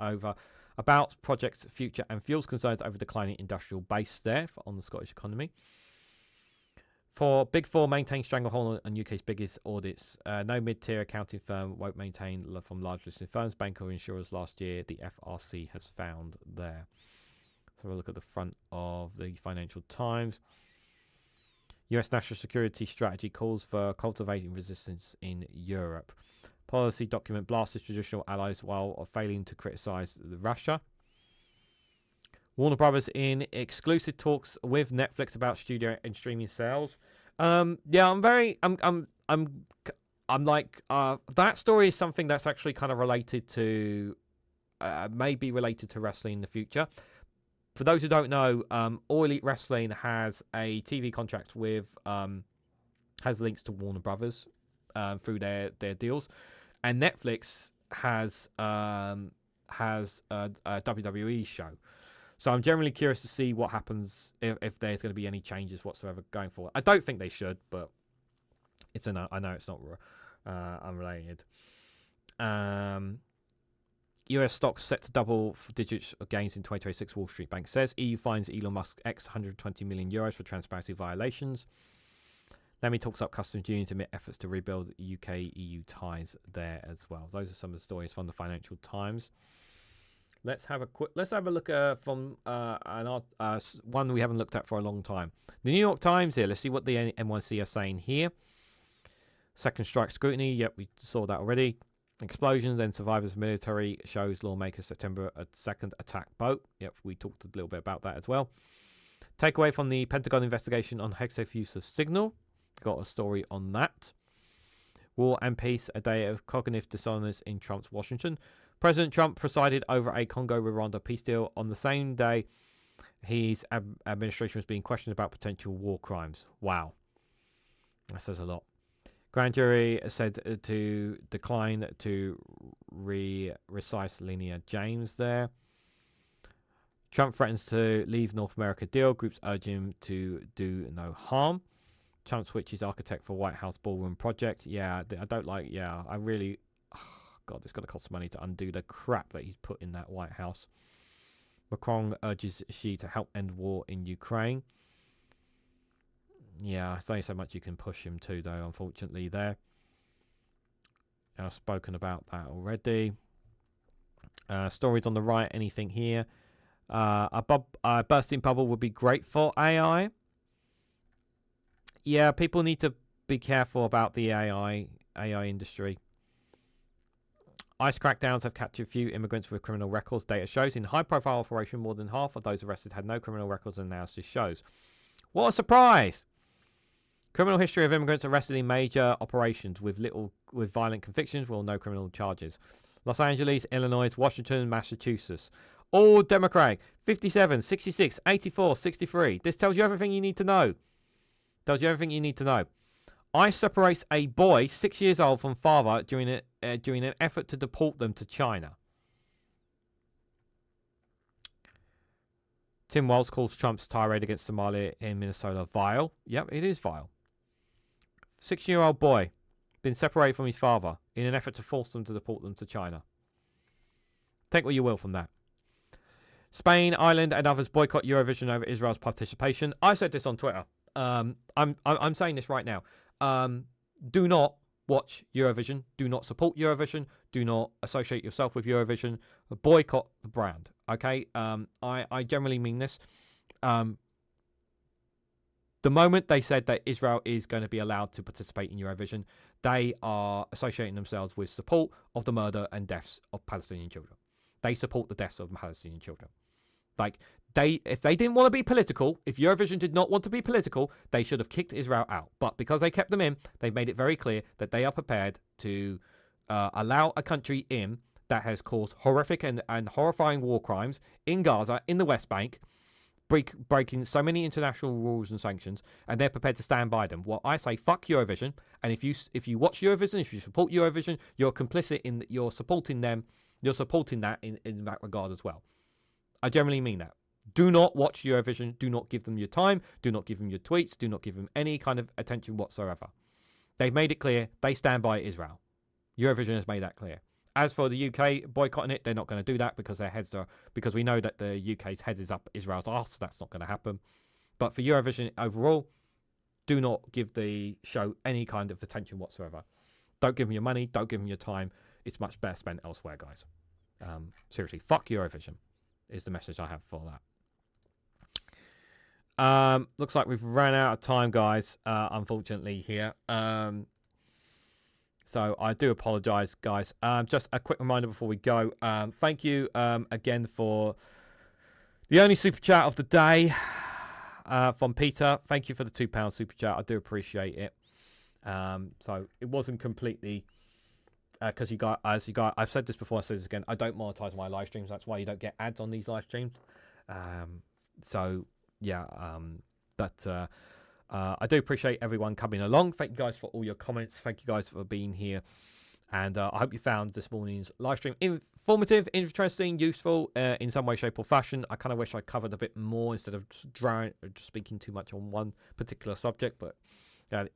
about project's future and fuels concerns over declining industrial base there on the Scottish economy. For Big Four maintain stranglehold on UK's biggest audits. No mid-tier accounting firm won't maintain from large listed firms, bank or insurers last year, the FRC has found there. So we'll look at the front of the Financial Times. US national security strategy calls for cultivating resistance in Europe. Policy document blasts traditional allies while failing to criticise Russia. Warner Brothers in exclusive talks with Netflix about studio and streaming sales. Yeah, I'm like, that story is something that's actually kind of related to, maybe related to wrestling in the future. For those who don't know, All Elite Wrestling has a TV contract with, has links to Warner Brothers, through their deals, and Netflix has a WWE show. So I'm generally curious to see what happens if there's going to be any changes whatsoever going forward. I don't think they should, but it's a no. I know it's not unrelated. US stocks set to double digits of gains in 2026, Wall Street Bank says. EU fines Elon Musk X 120 million euros for transparency violations. Lemmy talks up customs unions amid efforts to rebuild UK-EU ties there as well. Those are some of the stories from the Financial Times. Let's have a look from one we haven't looked at for a long time. The New York Times here. Let's see what the NYC are saying here. Second strike scrutiny. Yep, we saw that already. Explosions and survivors military shows lawmakers September a second attack boat. Yep, we talked a little bit about that as well. Takeaway from the Pentagon investigation on Hexaf use of signal. Got a story on that. War and peace, a day of cognitive dissonance in Trump's Washington. President Trump presided over a Congo-Rwanda peace deal on the same day his administration was being questioned about potential war crimes. Wow. That says a lot. Grand jury said to decline to recise Linear James there. Trump threatens to leave North America deal. Groups urge him to do no harm. Trump switches architect for White House ballroom project. Yeah, I don't like, I really, God, it's going to cost money to undo the crap that he's put in that White House. Macron urges Xi to help end war in Ukraine. Yeah, there's only so much you can push him to, though, unfortunately, there. I've spoken about that already. Stories on the right, anything here? A bursting bubble would be great for AI. Yeah, people need to be careful about the AI industry. ICE crackdowns have captured few immigrants with criminal records. Data shows in high-profile operation, more than half of those arrested had no criminal records, and analysis shows. What a surprise! Criminal history of immigrants arrested in major operations with violent convictions, well, no criminal charges. Los Angeles, Illinois, Washington, Massachusetts. All Democratic. 57, 66, 84, 63. This tells you everything you need to know. Tells you everything you need to know. ICE separates a boy 6 years old from father during an effort to deport them to China. Tim Walz calls Trump's tirade against Somalia in Minnesota vile. Yep, it is vile. 6-year-old boy been separated from his father in an effort to force them to deport them to China. Take what you will from that. Spain, Ireland, and others boycott Eurovision over Israel's participation. I said this on Twitter. I'm saying this right now. Do not watch Eurovision. Do not support Eurovision. Do not associate yourself with Eurovision. Boycott the brand. Okay. I generally mean this. The moment they said that Israel is going to be allowed to participate in Eurovision, they are associating themselves with support of the murder and deaths of Palestinian children. They support the deaths of Palestinian children. Like, if they didn't want to be political, if Eurovision did not want to be political, they should have kicked Israel out. But because they kept them in, they've made it very clear that they are prepared to allow a country in that has caused horrific and horrifying war crimes in Gaza, in the West Bank, breaking so many international rules and sanctions, and they're prepared to stand by them. Well, I say fuck Eurovision, and if you watch Eurovision, if you support Eurovision, you're complicit in, you're supporting them, you're supporting that in that regard as well. I generally mean that. Do not watch Eurovision. Do not give them your time. Do not give them your tweets. Do not give them any kind of attention whatsoever. They've made it clear they stand by Israel. Eurovision has made that clear. As for the UK boycotting it, they're not going to do that because because we know that the UK's head is up Israel's arse. That's not going to happen. But for Eurovision overall, do not give the show any kind of attention whatsoever. Don't give them your money. Don't give them your time. It's much better spent elsewhere, guys. Seriously, fuck Eurovision is the message I have for that. Looks like we've ran out of time, guys, unfortunately here. So I do apologize, guys. Just a quick reminder before we go. Thank you again for The only super chat of the day from Peter. Thank you for the £2 super chat. I do appreciate it. So it wasn't completely because I've said this before, I say this again, I don't monetize my live streams. That's why you don't get ads on these live streams. So yeah, but I do appreciate everyone coming along. Thank you guys for all your comments. Thank you guys for being here. And I hope you found this morning's live stream informative, interesting, useful in some way, shape, or fashion. I kind of wish I covered a bit more instead of just speaking too much on one particular subject, but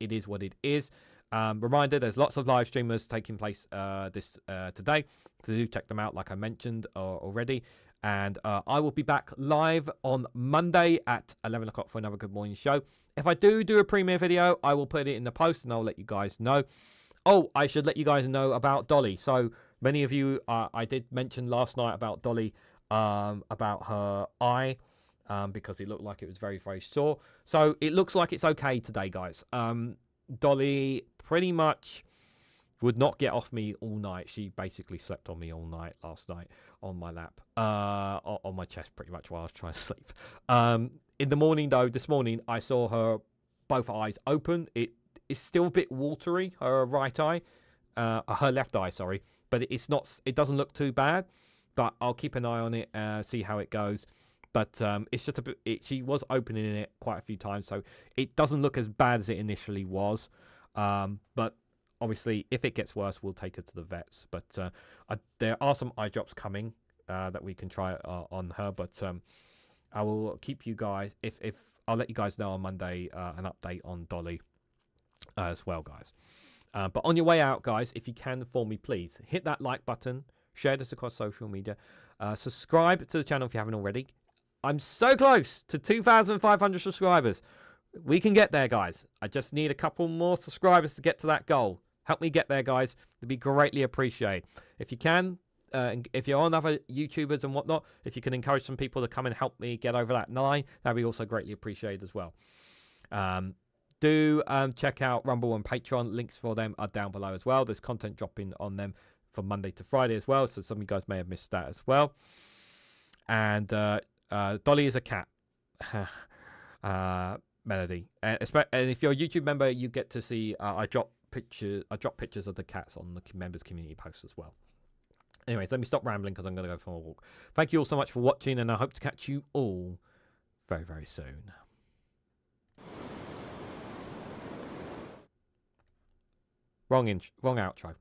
it is what it is. Reminder, there's lots of live streamers taking place today. So do check them out, like I mentioned already. And I will be back live on Monday at 11 o'clock for another Good Morning show. If I do a premiere video, I will put it in the post and I'll let you guys know. Oh, I should let you guys know about Dolly. So many of you, I did mention last night about Dolly, about her eye, because it looked like it was very, very sore. So it looks like it's okay today, guys. Dolly pretty much would not get off me all night. She basically slept on me all night last night on my lap, on my chest pretty much while I was trying to sleep. In the morning, though, this morning, I saw her both eyes open. It's still a bit watery, her right eye, her left eye, sorry. But it's not. It doesn't look too bad. But I'll keep an eye on it, see how it goes. But it's just a bit. She was opening it quite a few times, so it doesn't look as bad as it initially was. But obviously, if it gets worse, we'll take her to the vets. But there are some eye drops coming that we can try on her. But I will keep you guys. If I'll let you guys know on Monday an update on Dolly as well, guys. But on your way out, guys, if you can for me, please hit that like button, share this across social media, subscribe to the channel if you haven't already. I'm so close to 2,500 subscribers. We can get there, guys. I just need a couple more subscribers to get to that goal. Help me get there, guys. It'd be greatly appreciated. If you can, if you're on other YouTubers and whatnot, if you can encourage some people to come and help me get over that line, that'd be also greatly appreciated as well. Do check out Rumble and Patreon. Links for them are down below as well. There's content dropping on them from Monday to Friday as well, so some of you guys may have missed that as well. And Dolly is a cat. Melody. And if you're a YouTube member, you get to see I drop pictures of the cats on the members community posts as well. Anyways, let me stop rambling because I'm going to go for a walk. Thank you all so much for watching, and I hope to catch you all very, very soon. Wrong outro.